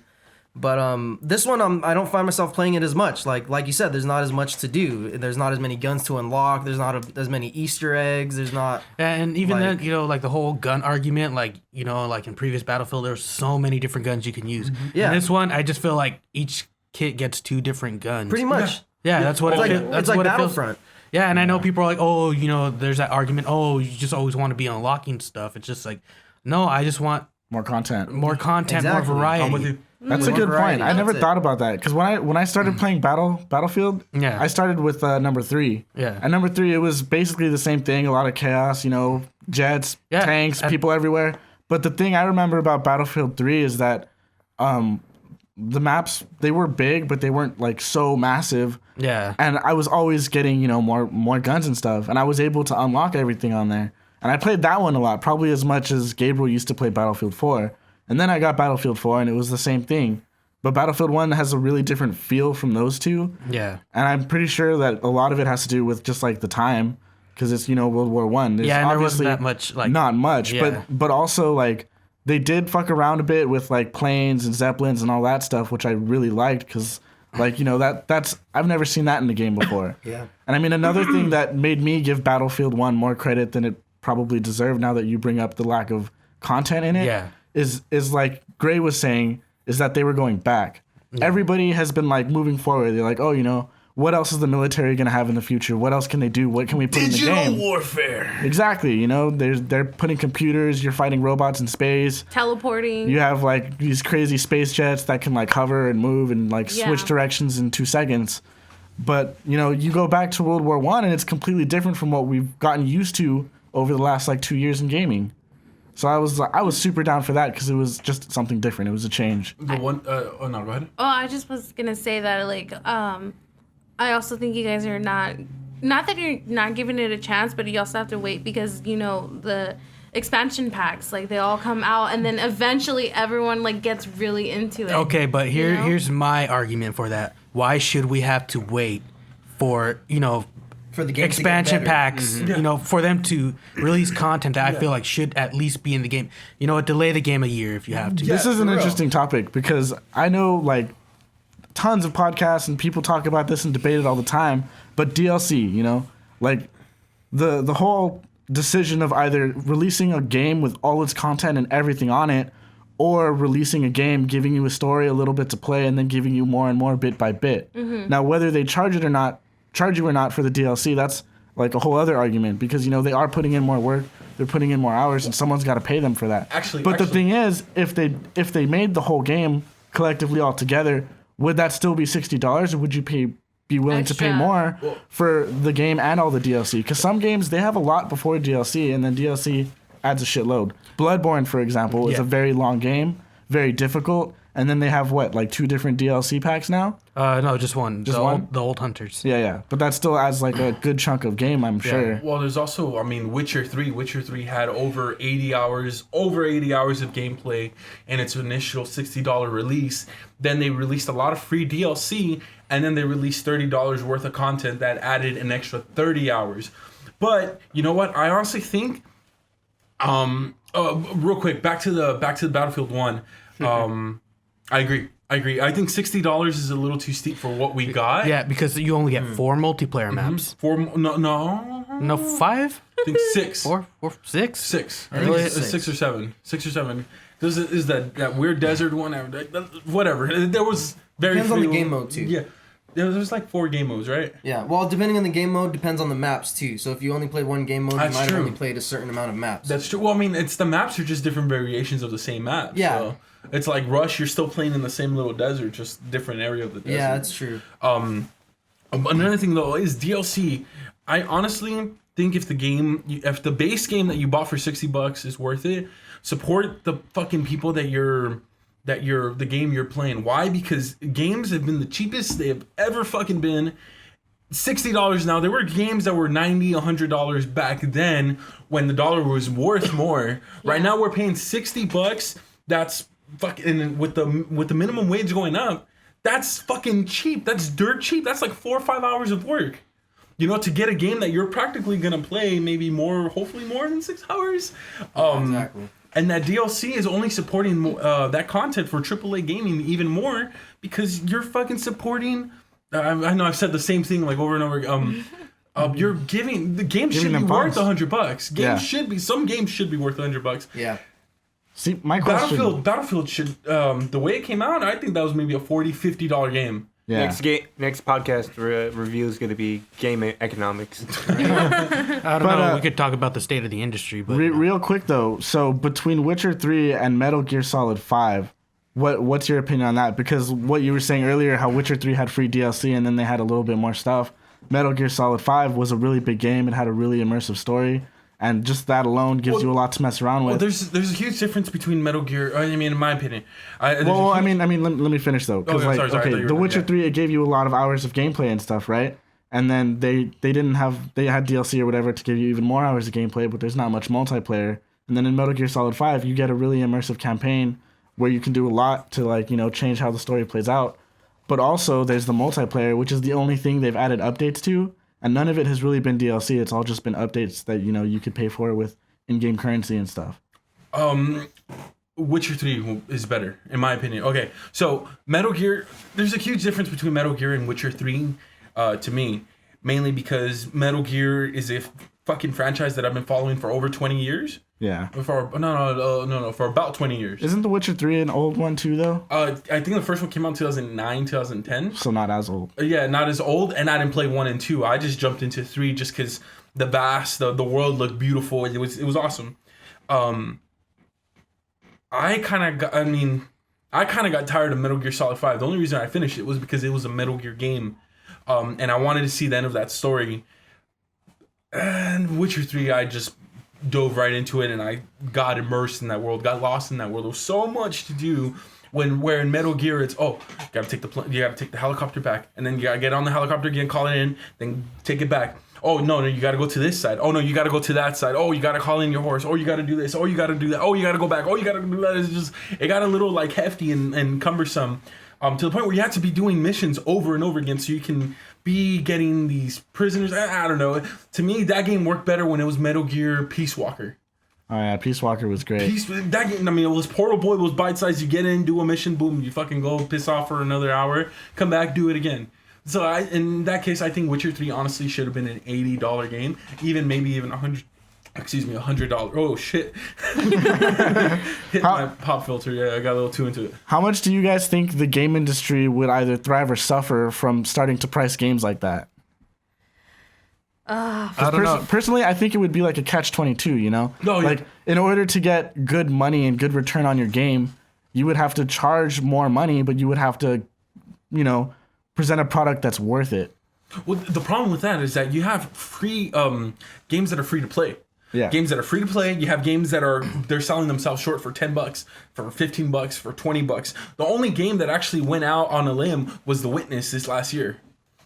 But this one, I don't find myself playing it as much. Like you said, there's not as much to do. There's not as many guns to unlock. There's not as many Easter eggs. There's not. And even then, like the whole gun argument, like in previous Battlefield, there's so many different guns you can use. Yeah. And this one, I just feel like each kit gets 2 different guns. Pretty much. Yeah, that's what It's it like what Battlefront. Yeah, and I know people are like, oh, there's that argument. Oh, you just always want to be unlocking stuff. It's just like, no, I just want More content. more content, Exactly. more variety. I'm with you. That's a More good variety, point. I never that's it. thought about that because when I started playing Battlefield, Yeah. I started with number 3. Yeah. And number 3, it was basically the same thing. A lot of chaos, jets, Yeah. tanks, people everywhere. But the thing I remember about Battlefield 3 is that the maps, they were big, but they weren't like so massive. Yeah. And I was always getting more guns and stuff, and I was able to unlock everything on there. And I played that one a lot, probably as much as Gabriel used to play Battlefield 4. And then I got Battlefield 4, and it was the same thing. But Battlefield 1 has a really different feel from those two. Yeah. And I'm pretty sure that a lot of it has to do with just like the time, because it's World War One. Yeah, and there wasn't that much like not much, yeah. but also like they did fuck around a bit with like planes and zeppelins and all that stuff, which I really liked because like that's I've never seen that in the game before. Yeah. And I mean another thing that made me give Battlefield 1 more credit than it probably deserved, now that you bring up the lack of content in it, Yeah. is like Gray was saying, is that they were going back. Yeah. Everybody has been like moving forward. They're like, oh, what else is the military going to have in the future? What else can they do? What can we put in the game? Digital warfare. Exactly. They're putting computers. You're fighting robots in space. Teleporting. You have like these crazy space jets that can like hover and move and like switch directions in 2 seconds. But you go back to World War One and it's completely different from what we've gotten used to over the last like 2 years in gaming. So I was super down for that because it was just something different. It was a change. The one, go ahead. Oh, I just was gonna say that like I also think you guys are not that you're not giving it a chance, but you also have to wait because the expansion packs, like they all come out and then eventually everyone like gets really into it. Okay, but here's my argument for that. Why should we have to wait for For the game expansion to get better. packs, for them to release content that I feel like should at least be in the game. Delay the game a year if you have to. This is an for real. interesting topic because I know like tons of podcasts and people talk about this and debate it all the time. But DLC, like the whole decision of either releasing a game with all its content and everything on it, or releasing a game, giving you a story, a little bit to play, and then giving you more and more bit by bit. Mm-hmm. Now, whether they charge you or not for the DLC, that's like a whole other argument because they are putting in more work, they're putting in more hours, and someone's got to pay them for that. But the thing is, if they made the whole game collectively all together, would that still be $60, or would you be willing to pay Extra. more for the game and all the DLC? Because some games they have a lot before DLC, and then DLC adds a shitload. Bloodborne, for example, is a very long game, very difficult. And then they have like 2 different DLC packs now? No, just one. Just one? The old hunters. Yeah. But that still adds like a good chunk of game, I'm sure. Well, there's also, Witcher 3. Witcher 3 had over 80 hours of gameplay in its initial $60 release. Then they released a lot of free DLC, and then they released $30 worth of content that added an extra 30 hours. But you know what? I honestly think, real quick, back to the Battlefield 1. I agree. I think $60 is a little too steep for what we got. Yeah, because you only get 4 multiplayer maps. 4? No. No, 5? I think 6. 4, 6? 6. I Really? think it's 6 or 7. 6 or 7. This is that weird desert one. Whatever. There was very Depends on the few- game mode too. Yeah. There's like 4 game modes, right? Yeah, well, depending on the game mode, depends on the maps too. So if you only played one game mode, That's you might true. have only played a certain amount of maps. That's true. Well, I mean, it's the maps are just different variations of the same map. Yeah. So it's like Rush, you're still playing in the same little desert, just different area of the desert. Yeah, that's true. Another thing though is DLC. I honestly think if the base game that you bought for $60 is worth it, support the fucking people that the game you're playing. Why? Because games have been the cheapest they have ever fucking been. $60 now. There were games that were $90, $100 back then when the dollar was worth more. Right now we're paying $60. That's fucking, with the minimum wage going up, that's fucking cheap. That's dirt cheap. That's like 4 or 5 hours of work. You know, to get a game that you're practically gonna play maybe hopefully more than 6 hours. Exactly. And that DLC is only supporting that content for AAA gaming even more because you're fucking supporting. I know I've said the same thing like over and over. You're giving the game should be worth $100. Some games should be worth $100. Yeah. See, my question. Battlefield should the way it came out. I think that was maybe a $40-$50 game. Yeah. Next podcast review is going to be game economics. I don't know. We could talk about the state of the industry, but real quick though. So between Witcher 3 and Metal Gear Solid 5, what's your opinion on that? Because what you were saying earlier, how Witcher 3 had free DLC and then they had a little bit more stuff. Metal Gear Solid 5 was a really big game. It had a really immersive story. And just that alone gives you a lot to mess around with. Well, there's a huge difference between Metal Gear. I mean, in my opinion. Let me finish though. Because The Witcher 3, it gave you a lot of hours of gameplay and stuff, right? And then they had DLC or whatever to give you even more hours of gameplay, but there's not much multiplayer. And then in Metal Gear Solid 5, you get a really immersive campaign where you can do a lot to change how the story plays out. But also there's the multiplayer, which is the only thing they've added updates to. And none of it has really been DLC. It's all just been updates that, you could pay for with in-game currency and stuff. Witcher 3 is better, in my opinion. Okay, so Metal Gear, there's a huge difference between Metal Gear and Witcher 3 to me. Mainly because Metal Gear is a fucking franchise that I've been following for over 20 years. Yeah. For about 20 years. Isn't The Witcher 3 an old one too, though? I think the first one came out in 2009, 2010. So not as old. Yeah, not as old, and I didn't play 1 and 2. I just jumped into 3 just because the world looked beautiful. It was awesome. I kind of got tired of Metal Gear Solid 5. The only reason I finished it was because it was a Metal Gear game, and I wanted to see the end of that story. And Witcher 3, I just dove right into it, and I got immersed in that world, got lost in that world. There was so much to do. Where in Metal Gear it's you gotta take the helicopter back, and then you gotta get on the helicopter again, call it in, then take it back. Oh no, you gotta go to this side. Oh no, you gotta go to that side. Oh, you gotta call in your horse. Oh, you gotta do this. Oh, you gotta do that. Oh, you gotta go back. Oh, you gotta do that. It got a little like hefty and cumbersome, to the point where you have to be doing missions over and over again so you can be getting these prisoners. I don't know. To me, that game worked better when it was Metal Gear Peace Walker. Oh yeah, Peace Walker was great. That game, I mean, it was portable. It was bite sized. You get in, do a mission, boom, you fucking go piss off for another hour, come back, do it again. So in that case, I think Witcher 3 honestly should have been an $80 game, maybe even $100. Oh shit! Hit my pop filter. Yeah, I got a little too into it. How much do you guys think the game industry would either thrive or suffer from starting to price games like that? I don't know. Personally, I think it would be like a catch-22, No, yeah. Like, in order to get good money and good return on your game, you would have to charge more money, but you would have to, present a product that's worth it. Well, the problem with that is that you have free games that are free to play. Yeah. Games that are free to play. You have games that they're selling themselves short for $10, for $15, for $20. The only game that actually went out on a limb was The Witness this last year.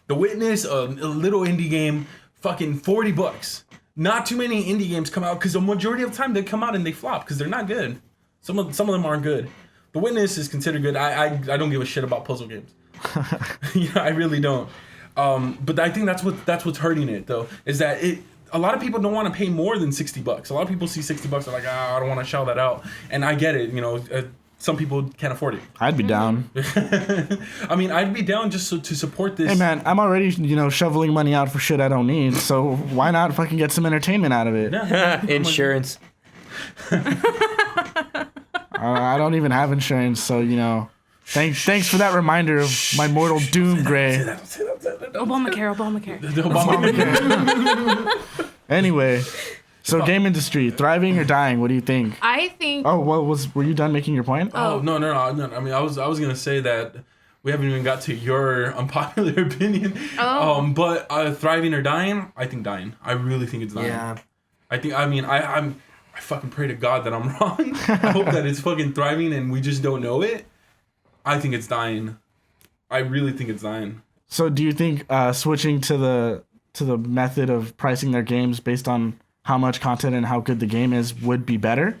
The Witness, a little indie game, fucking $40. Not too many indie games come out because the majority of the time they come out and they flop because they're not good. Some of them aren't good. The Witness is considered good. I don't give a shit about puzzle games. I really don't. But I think that's what's hurting it though, is that a lot of people don't want to pay more than $60. A lot of people see $60 and like, I don't want to shell that out. And I get it, some people can't afford it. I'd be down. I mean, I'd be down just to support this. Hey man, I'm already, shoveling money out for shit I don't need, so why not fucking get some entertainment out of it? Insurance. I don't even have insurance, so Thanks for that reminder of my mortal doom, Gray. Obamacare. The Obama. Anyway, so game industry, thriving or dying? What do you think? I think. Oh, well, were you done making your point? Oh no. I mean, I was gonna say that we haven't even got to your unpopular opinion. But thriving or dying? I think dying. I really think it's dying. Yeah. I fucking pray to God that I'm wrong. I hope that it's fucking thriving and we just don't know it. I think it's dying. I really think it's dying. So do you think switching to the method of pricing their games based on how much content and how good the game is would be better?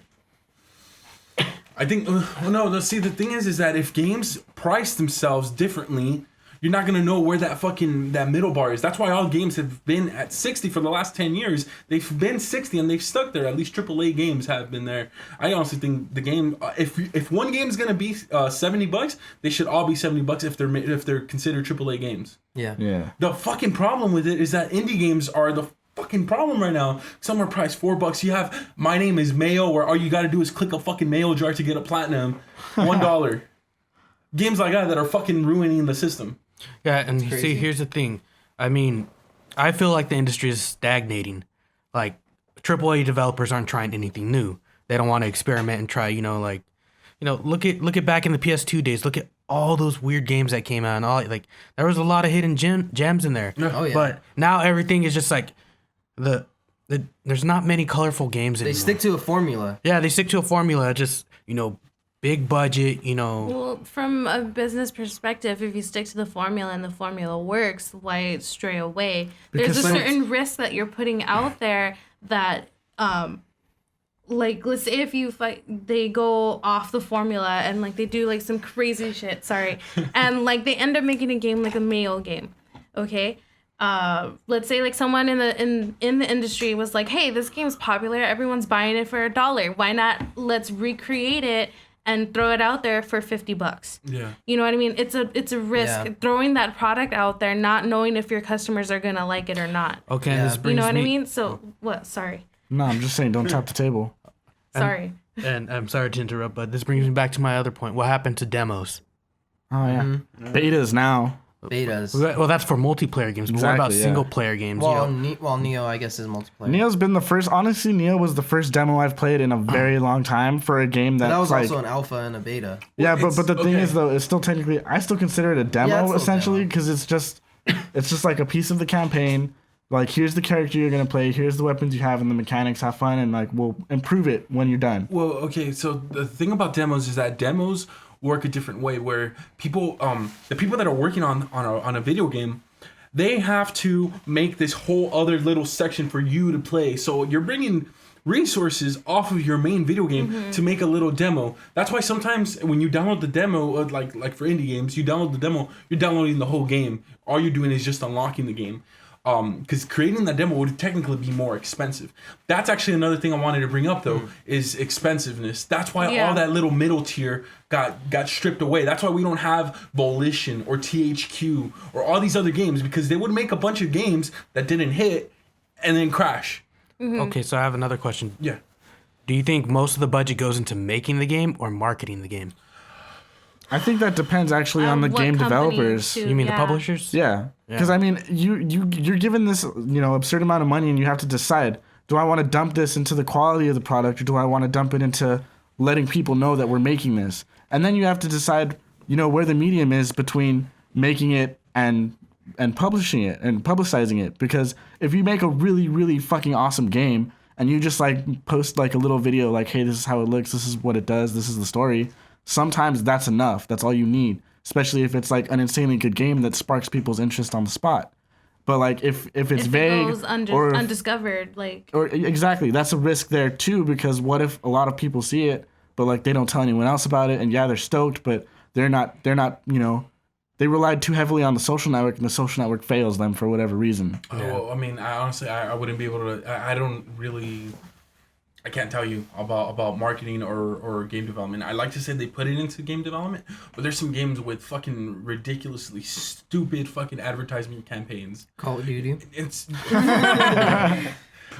I think no. See, the thing is that if games price themselves differently, you're not gonna know where that middle bar is. That's why all games have been at 60 for the last 10 years. They've been 60 and they've stuck there. At least AAA games have been there. I honestly think the game, if one game is gonna be $70, they should all be $70 if they're considered AAA games. Yeah. The fucking problem with it is that indie games are the fucking problem right now. Some are priced $4. You have My Name Is Mayo, where all you gotta do is click a fucking mayo jar to get a platinum. $1. Games like that are fucking ruining the system. Yeah, and you see, here's the thing. I mean, I feel like the industry is stagnating. Like, AAA developers aren't trying anything new. They don't want to experiment and try, look at back in the PS2 days. Look at all those weird games that came out. And there was a lot of hidden gems in there. Oh, yeah. But now everything is just like, there's not many colorful games anymore. They stick to a formula. Yeah, they stick to a formula. Just, big budget, Well, from a business perspective, if you stick to the formula and the formula works, why stray away? There's a certain risk that you're putting out there that, let's say if they go off the formula and they do some crazy shit, and they end up making a game like a Mayo game, okay? Let's say someone in the industry was like, hey, this game's popular, everyone's buying it for $1. Why not? Let's recreate it and throw it out there for $50. Yeah. You know what I mean? It's a risk throwing that product out there, not knowing if your customers are gonna like it or not. Okay, Yeah. this brings You know what me, I mean? So what? Sorry. No, I'm just saying, don't tap the table. Sorry. And I'm sorry to interrupt, but this brings me back to my other point. What happened to demos? Oh yeah, betas now. Betas. Well, that's for multiplayer games. But what about Exactly, yeah. single player games? Well, Neo, I guess, is multiplayer. Neo's been the first. Honestly, Neo was the first demo I've played in a very long time for a game But that's that was like. also an alpha and a beta. Yeah, but the thing okay. is though, it's still technically. I still consider it a Yeah, demo it's still a essentially demo. because it's just like a piece of the campaign. Like, here's the character you're gonna play. Here's the weapons you have and the mechanics. Have fun and we'll improve it when you're done. Well, okay, so the thing about demos is that demos work a different way where people, the people that are working on a video game, they have to make this whole other little section for you to play. So you're bringing resources off of your main video game to make a little demo. That's why sometimes when you download the demo, like for indie games, you download the demo, you're downloading the whole game. All you're doing is just unlocking the game. Because creating that demo would technically be more expensive. That's actually another thing I wanted to bring up, though, is expensiveness. That's why all that little middle tier got stripped away. That's why we don't have Volition or THQ or all these other games, because they would make a bunch of games that didn't hit and then crash. Okay, so I have another question. Yeah. Do you think most of the budget goes into making the game or marketing the game? I think that depends actually on the What game company developers. too, You mean the yeah. publishers? Yeah, because I mean, you're given this absurd amount of money, and you have to decide: do I want to dump this into the quality of the product, or do I want to dump it into letting people know that we're making this? And then you have to decide, where the medium is between making it and publishing it and publicizing it. Because if you make a really, really fucking awesome game and you just post a little video hey, this is how it looks, this is what it does, this is the story. Sometimes that's enough. That's all you need, especially if it's an insanely good game that sparks people's interest on the spot. But if it's vague it goes or undiscovered, or exactly, that's a risk there too, because what if a lot of people see it but they don't tell anyone else about it, and they're stoked, but they're not they relied too heavily on the social network, and the social network fails them for whatever reason. Well, I mean, I honestly wouldn't be able to. I don't really. I can't tell you about marketing or game development. I like to say they put it into game development, but there's some games with fucking ridiculously stupid fucking advertisement campaigns. Call of Duty. It's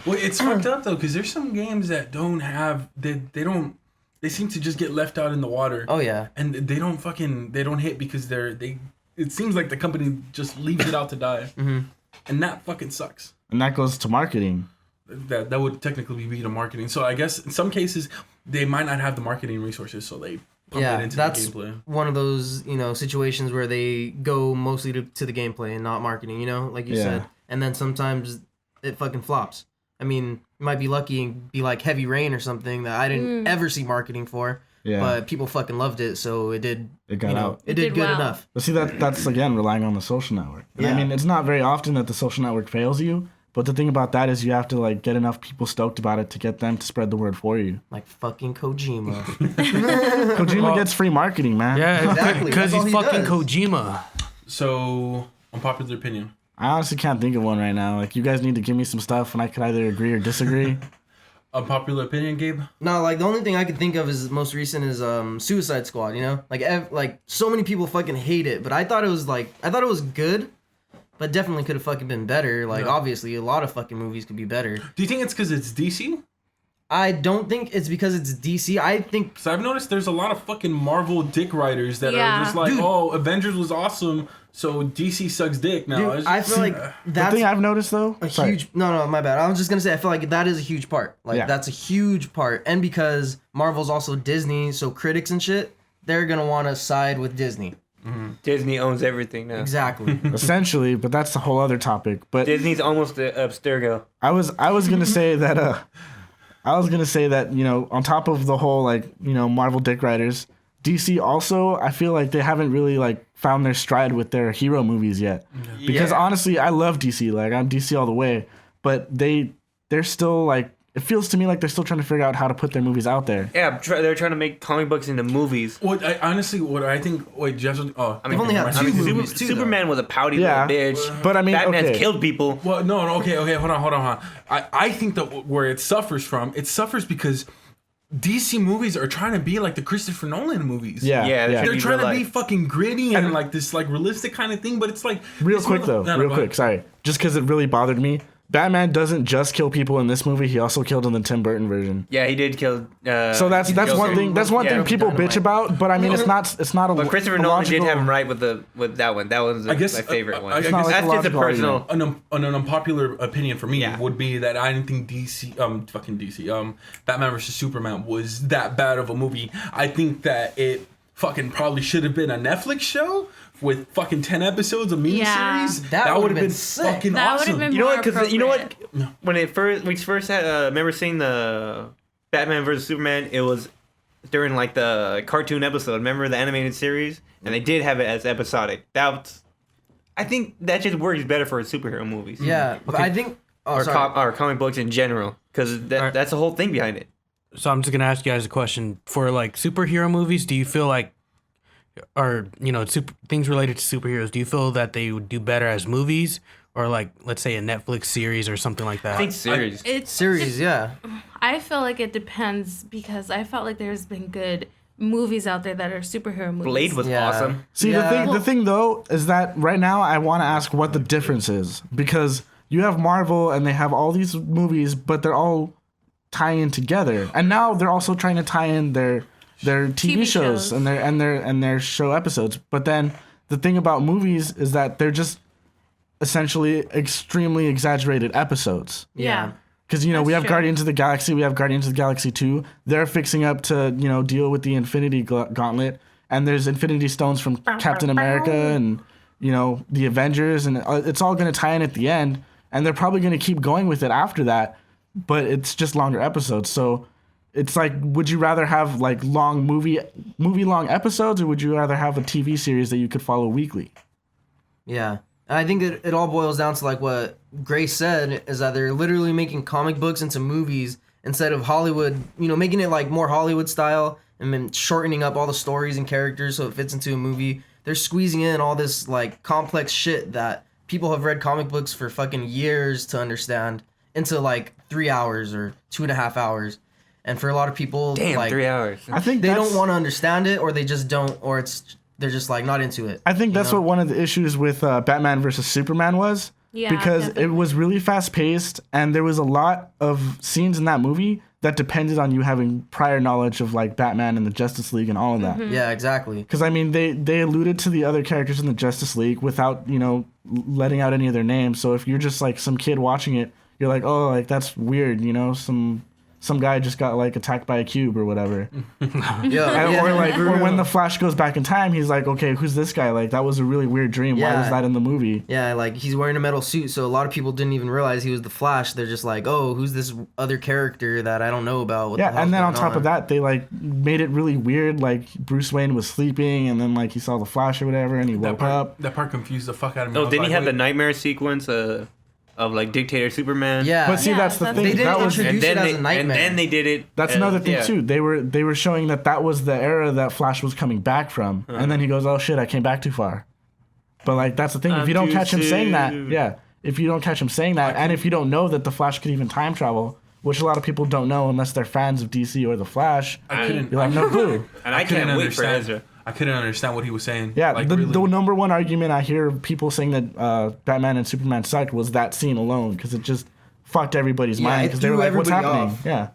well, it's fucked up though, because there's some games that don't have they don't they seem to just get left out in the water. Oh yeah. And they don't hit because it seems like the company just leaves it out to die. Mm-hmm. And that fucking sucks. And that goes to marketing. That would technically be the marketing. So I guess in some cases they might not have the marketing resources, so they pump it into the gameplay. One of those, situations where they go mostly to the gameplay and not marketing, like you said. And then sometimes it fucking flops. I mean, you might be lucky and be like Heavy Rain or something that I didn't ever see marketing for. Yeah. But people fucking loved it, so it did. It got out. It did good enough. But see, that's again relying on the social network. Yeah. I mean, it's not very often that the social network fails you. But the thing about that is you have to like get enough people stoked about it to get them to spread the word for you. Like fucking Kojima. Kojima gets free marketing, man. Yeah, exactly. Because he's fucking does. Kojima. So, unpopular opinion. I honestly can't think of one right now. Like, you guys need to give me some stuff and I could either agree or disagree. Unpopular opinion, Gabe? No, like the only thing I can think of is most recent is Suicide Squad, Like so many people fucking hate it, but I thought it was good. But definitely could have fucking been better. Like, obviously, a lot of fucking movies could be better. Do you think it's because it's DC? I don't think it's because it's DC. I think... Because I've noticed there's a lot of fucking Marvel dick writers that are just like, Avengers was awesome, so DC sucks dick now. Dude, I feel like that's... The thing I've noticed, though... huge... No, my bad. I was just going to say, I feel like that is a huge part. Like, that's a huge part. And because Marvel's also Disney, so critics and shit, they're going to want to side with Disney. Mm-hmm. Disney owns everything now. Exactly. Essentially, but that's a whole other topic. But Disney's almost Abstergo. I was gonna say that on top of the whole Marvel dick writers, DC also I feel like they haven't really like found their stride with their hero movies yet. Because honestly, I love DC. Like I'm DC all the way, but they're still like. It feels to me like they're still trying to figure out how to put their movies out there. Yeah, they're trying to make comic books into movies. What I think. Wait, Jeff. Oh, they've only had two movies too. Superman was a pouty little bitch. But I mean, Batman's killed people. Well, no, okay, hold on. I think that where it suffers because DC movies are trying to be like the Christopher Nolan movies. Yeah. They're trying to be fucking gritty and like this like realistic kind of thing, but it's like real quick. Sorry, just because it really bothered me. Batman doesn't just kill people in this movie; he also killed in the Tim Burton version. Yeah, he did kill. So that's one thing. That's one thing people bitch about. But I mean, it's not a. But Christopher Nolan did have him right with that one. That was my favorite one. I guess that's just a personal. An unpopular opinion for me would be that I didn't think Batman vs Superman was that bad of a movie. I think that it fucking probably should have been a Netflix show. With fucking 10 episodes of miniseries, that would have been fucking that awesome. Been you know what? Because you know what? When we first had, remember seeing the Batman vs Superman? It was during like the cartoon episode. Remember the animated series? And they did have it as episodic. I think that just works better for superhero movies. Yeah, but I think or comic books in general, because that's the whole thing behind it. So I'm just gonna ask you guys a question. For like superhero movies, do you feel like, or things related to superheroes, do you feel that they would do better as movies, or like let's say a Netflix series or something like that? I think series. Yeah. I feel like it depends because I felt like there's been good movies out there that are superhero movies. Blade was awesome. See, the thing though is that right now I want to ask what the difference is, because you have Marvel and they have all these movies, but they're all tying together, and now they're also trying to tie in their TV shows and their show episodes. But then the thing about movies is that they're just essentially extremely exaggerated episodes. Yeah. Because, we have true. Guardians of the Galaxy, we have Guardians of the Galaxy 2. They're fixing up to, deal with the Infinity Gauntlet. And there's Infinity Stones from Captain America and, the Avengers. And it's all going to tie in at the end. And they're probably going to keep going with it after that. But it's just longer episodes. So it's like, would you rather have like long movie long episodes, or would you rather have a TV series that you could follow weekly? Yeah. And I think it all boils down to like what Grace said, is that they're literally making comic books into movies instead of Hollywood, making it like more Hollywood style and then shortening up all the stories and characters so it fits into a movie. They're squeezing in all this like complex shit that people have read comic books for fucking years to understand into like 3 hours or 2.5 hours. And for a lot of people, like 3 hours. I think they don't want to understand it, or they just don't, or they're just like not into it. I think that's what one of the issues with Batman versus Superman was. Yeah, because definitely. It was really fast paced, and there was a lot of scenes in that movie that depended on you having prior knowledge of like Batman and the Justice League and all of that. Yeah, exactly. Because I mean, they alluded to the other characters in the Justice League without letting out any of their names. So if you're just like some kid watching it, you're like, oh, like that's weird. Some guy just got like attacked by a cube or whatever. Or when the Flash goes back in time, he's like, okay, who's this guy? Like that was a really weird dream. Why was that in the movie? Yeah, like he's wearing a metal suit, so a lot of people didn't even realize he was the Flash. They're just like, oh, who's this other character that I don't know about? What the hell's and then on going top of that, they like made it really weird. Like Bruce Wayne was sleeping, and then like he saw the Flash or whatever, and he woke up. That part confused the fuck out of me. Oh, didn't he have the nightmare sequence of like Dictator Superman? Yeah, but see, that's the thing. They didn't that was, introduce it as a nightmare. And then they did it. That's another thing too. They were showing that was the era that Flash was coming back from, and then he goes, "Oh shit, I came back too far." But like that's the thing. If you don't catch him saying that, if you don't catch him saying that, and if you don't know that the Flash could even time travel, which a lot of people don't know unless they're fans of DC or the Flash, you have no clue. And I can't wait for Ezra. I couldn't understand what he was saying. Yeah, like, the really. number one argument I hear people saying that Batman and Superman sucked was that scene alone, because it just fucked everybody's mind, because they were like, what's happening? Off. Yeah.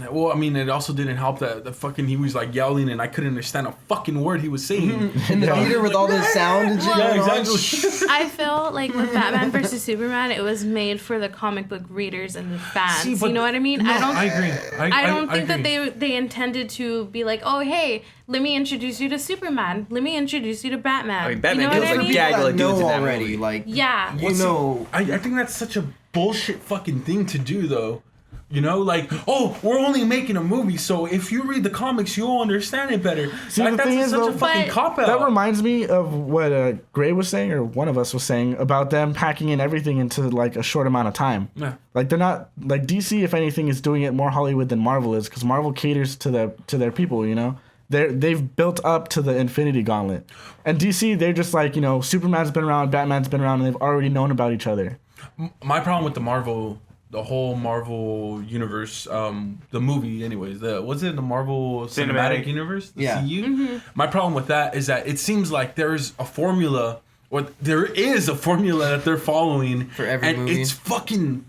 Well, I mean, it also didn't help that the fucking he was like yelling and I couldn't understand a fucking word he was saying in the theater with all this sound and shit. Yeah, exactly. I feel like with Batman versus Superman, it was made for the comic book readers and the fans. See, you know what I mean? No, I agree. I don't think agree. that they intended to be like, oh hey, let me introduce you to Superman. Let me introduce you to Batman. I mean, Batman you know kills what I like mean? gaggle dudes in that already. movie. Like, Yeah. you know. I think that's such a bullshit fucking thing to do, though. You know, like, oh, we're only making a movie, so if you read the comics, you'll understand it better. See, like, the thing is, such though, a fucking cop-out. that reminds me of what Gray was saying, or one of us was saying, about them packing in everything into like a short amount of time. Yeah. Like they're not like DC, if anything, is doing it more Hollywood than Marvel is, because Marvel caters to their people. They've built up to the Infinity Gauntlet, and DC, they're just like, Superman's been around, Batman's been around, and they've already known about each other. My problem with the whole Marvel universe, the movie, anyways. Was it the Marvel Cinematic Universe? The CU? Mm-hmm. My problem with that is that it seems like there's a formula, or there is a formula that they're following for every movie. And it's fucking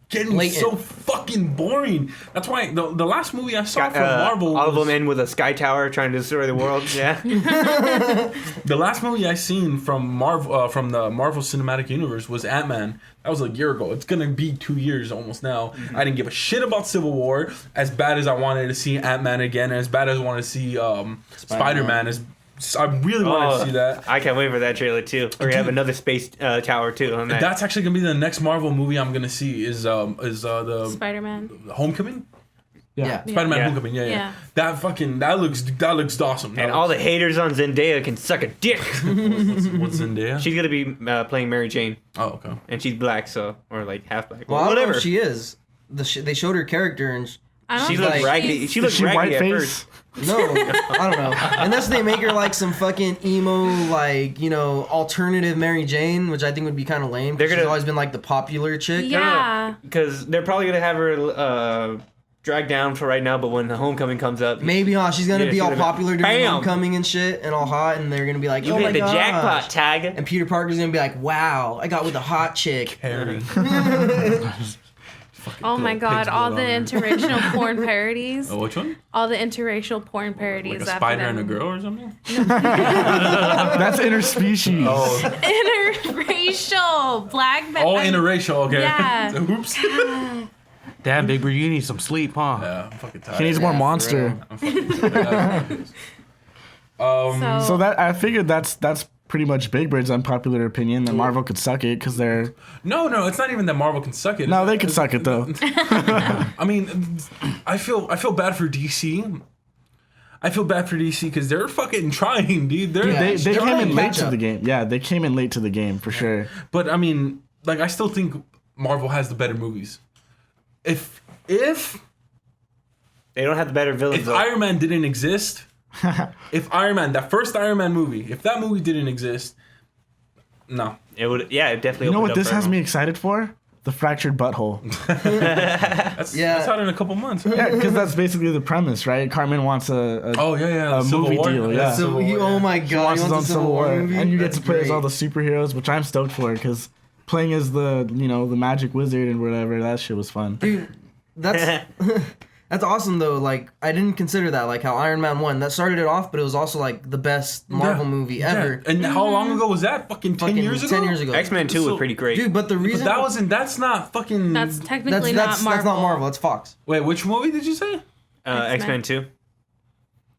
getting so fucking boring. That's why the last movie I saw from Marvel, all of them end with a sky tower trying to destroy the world. Yeah. The last movie I seen from Marvel, from the Marvel Cinematic Universe, was Ant-Man. That was a year ago. It's gonna be 2 years almost now. Mm-hmm. I didn't give a shit about Civil War. As bad as I wanted to see Ant-Man again, as bad as I wanted to see Spider-Man, I really wanted to see that. I can't wait for that trailer too. We're gonna have another space tower too on that. That's actually gonna be the next Marvel movie I'm gonna see. Is the Spider-Man Homecoming? Yeah. Spider-Man Homecoming. Yeah. That looks awesome. And all the haters on Zendaya can suck a dick. What's Zendaya? She's gonna be playing Mary Jane. Oh, okay. And she's black, or like half black. Well, whatever. I don't know if she is. They showed her character and she looked raggedy. She looked raggedy at first. No, I don't know. Unless they make her like some fucking emo, like, alternative Mary Jane, which I think would be kind of lame. She's always been like the popular chick. Yeah. Because they're probably gonna have her dragged down for right now, but when the Homecoming comes up, maybe she's gonna be all popular during bam! Homecoming and shit, and all hot, and they're gonna be like, you hit the jackpot, tag. And Peter Parker's gonna be like, wow, I got with a hot chick. Harry. Oh my god, all the interracial porn parodies. Oh, which one? All the interracial porn parodies. Like a spider and a girl or something? That's interspecies. Oh. Interracial. Black. Interracial, okay. Yeah. Oops. Damn, Big Bird, you need some sleep, huh? Yeah, I'm fucking tired. He needs more Monster. I'm fucking tired. So that I figured that's pretty much Big Bird's unpopular opinion that Marvel could suck it because they're... No, it's not even that Marvel can suck it. No, they could suck it though. I mean, I feel bad for DC. I feel bad for DC because they're fucking trying, dude. They came in late to the game. Yeah, they came in late to the game for sure. But I mean, like, I still think Marvel has the better movies. If they don't have the better villains, if Iron Man didn't exist, if Iron Man, that first Iron Man movie, if that movie didn't exist, no. It would, it definitely. You know what this has me excited for? The fractured butthole. That's out in a couple months. Yeah, because that's basically the premise, right? Carmen wants a movie deal. Yeah. Oh my god, he wants his own Civil War, movie? and you get to play as all the superheroes, which I'm stoked for because playing as the magic wizard and whatever, that shit was fun. Dude, that's That's awesome though. Like I didn't consider that. Like how Iron Man 1 that started it off, but it was also like the best Marvel movie ever. And how long ago was that? Fucking 10 years ago. 10 years ago. X-Men 2 was pretty great. Dude, but the reason That's not fucking. That's technically that's not Marvel. That's not Marvel. It's Fox. Wait, which movie did you say? X-Men 2.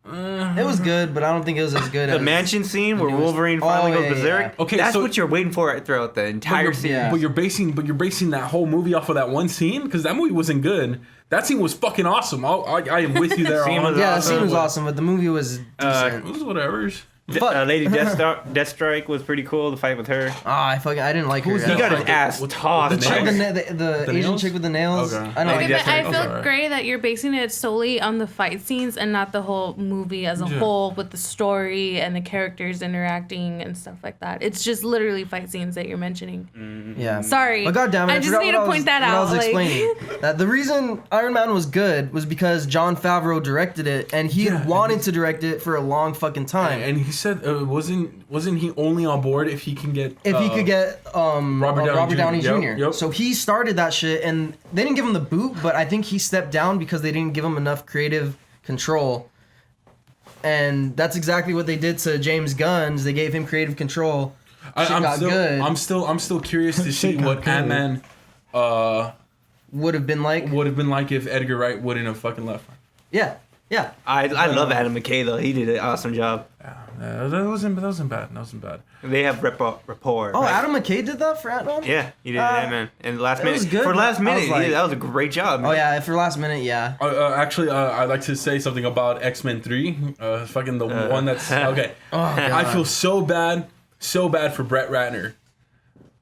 It was good, but I don't think it was as good The as mansion scene where newest- Wolverine finally Oh, goes yeah, berserk. yeah. Okay, that's so- what you're waiting for throughout the entire series. yeah. But you're basing that whole movie off of that one scene because that movie wasn't good. That scene was fucking awesome. I am with you there. Scene on was Yeah, the awesome. scene was awesome, but the movie was decent. It was whatever. Fuck. Lady Deathstrike was pretty cool. The fight with her. I didn't like her. Who's He that? got his Like, ass with the tossed. nails? The Asian nails? chick with the nails. Okay. I don't Okay, like but I Deathstrike. feel Okay. great that you're basing it solely on the fight scenes and not the whole movie as a whole with the story and the characters interacting and stuff like that. It's just literally fight scenes that you're mentioning. Yeah. Sorry. But goddamn it, I just need to point that out. I was like- explaining that the reason Iron Man was good was because Jon Favreau directed it, and he had wanted to direct it for a long fucking time. And he said, wasn't he only on board if he can get If he could get Robert Downey Jr. Jr. Yep. So he started that shit, and they didn't give him the boot, but I think he stepped down because they didn't give him enough creative control. And that's exactly what they did to James Gunn. They gave him creative control. Shit got good. I'm still curious to see Shit got what good. Ant-Man Would have been like. would have been like if Edgar Wright wouldn't have fucking left. Yeah. Yeah. I love Adam McKay though. He did an awesome job. That wasn't bad. They have rapport. Oh, Like, Adam McKay did that for Ant-Man? Yeah, he did that, man. And last it minute, was good, for last but I was minute, like- yeah, that was a great job. Man. Oh, yeah. For last minute, yeah. Actually, I'd like to say something about X-Men 3. Fucking the one that's okay. Oh, God. I feel so bad for Brett Ratner.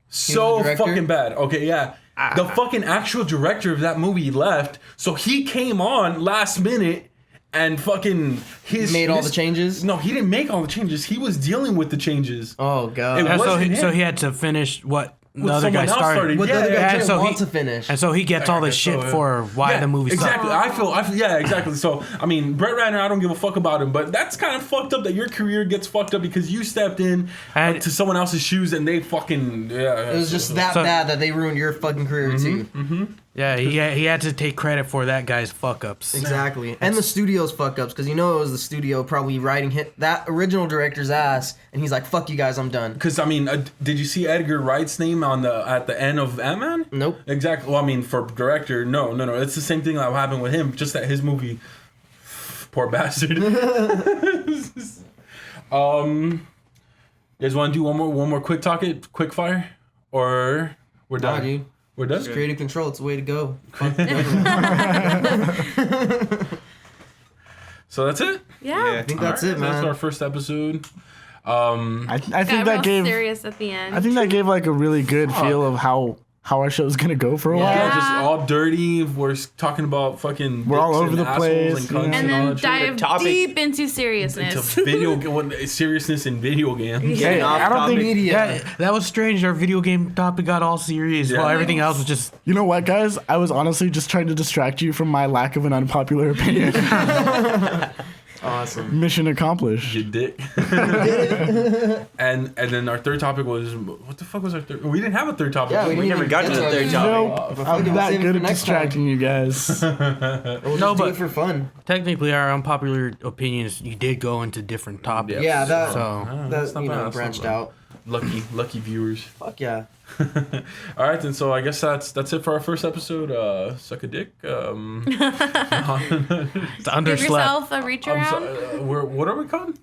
So the director? fucking bad. Okay, yeah. The fucking actual director of that movie left, so he came on last minute and fucking Made all the changes? No, he didn't make all the changes. He was dealing with the changes. Oh, God. It And wasn't so him. he had to finish what the What other guy someone else started. What the other guy yeah, didn't so want he- to finish. And so he gets all the Yeah, shit so, for why Yeah, the movie sucked. exactly. I feel yeah, exactly. So I mean, Brett Ratner, I don't give a fuck about him, but that's kind of fucked up that your career gets fucked up because you stepped in And- to someone else's shoes and they fucking It was just that So- bad that they ruined your fucking career, too. Yeah, he had to take credit for that guy's fuck ups. Exactly. And the studio's fuck ups, because you know it was the studio probably writing that original director's ass, and he's like, fuck you guys, I'm done. Because I mean, did you see Edgar Wright's name at the end of Ant-Man? Nope. Exactly. Well, I mean, for director, no. It's the same thing that happened with him. Just that his movie, poor bastard. You guys want to do one more quick fire, or we're Nah, done? dude. We're done. Creative control, it's the way to go. So that's it. Yeah. I think that's All right, it, man. That's our first episode. I think Got that real gave serious at the end. I think that gave like a really good feel of how our show's gonna go for a while. Yeah, Yeah. just all dirty. We're talking about fucking. We're all dicks over and the assholes place, and cunts yeah. and all then that shit. dive topic- deep into seriousness. To seriousness in video games. Getting Hey, off I don't topic. think Media. Yeah, that was strange. Our video game topic got all serious, while Yeah. everything else was just. You know what, guys? I was honestly just trying to distract you from my lack of an unpopular opinion. Awesome. Mission accomplished. You dick. and then our third topic was what the fuck was our third? We didn't have a third topic. Yeah, We never got to the third topic. Nope. But I'm fucking that save it good for at next distracting you guys. We'll No, just do but- it for fun. Technically, our unpopular opinions, you did go into different topics. Yeah, that So, that's not that bad, that's not branched bad. out. Lucky viewers. Fuck yeah. All right, then. So I guess that's it for our first episode. Suck a dick. it's Give underslept. yourself a reach I'm around. sorry, what are we called?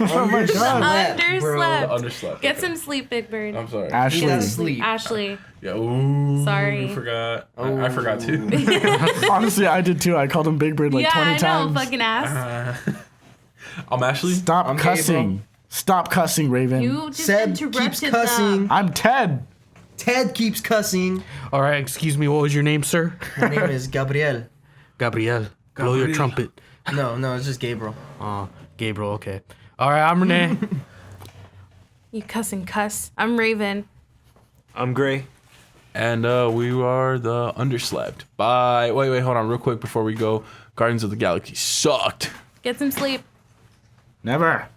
Oh my god. Underslept. Underslept. Get Okay. some sleep, Big Bird. I'm sorry. Ashley. Get some sleep. Ashley. Yeah. Ooh. Sorry. I forgot. I forgot too. Honestly, I did too. I called him Big Bird like yeah, 20 I know, times. fucking ass. I'm Ashley. Stop I'm cussing. Stop cussing, Raven. You just Seb interrupted keeps cussing. them. I'm Ted. Ted keeps cussing. All right, excuse me. What was your name, sir? My name is Gabriel. Gabriel. Blow your Gabriel. trumpet. No, it's just Gabriel. Gabriel. Okay. All right, I'm Renee. You cuss. I'm Raven. I'm Gray. And we are the Underslept. Bye. Wait, hold on real quick before we go. Guardians of the Galaxy sucked. Get some sleep. Never.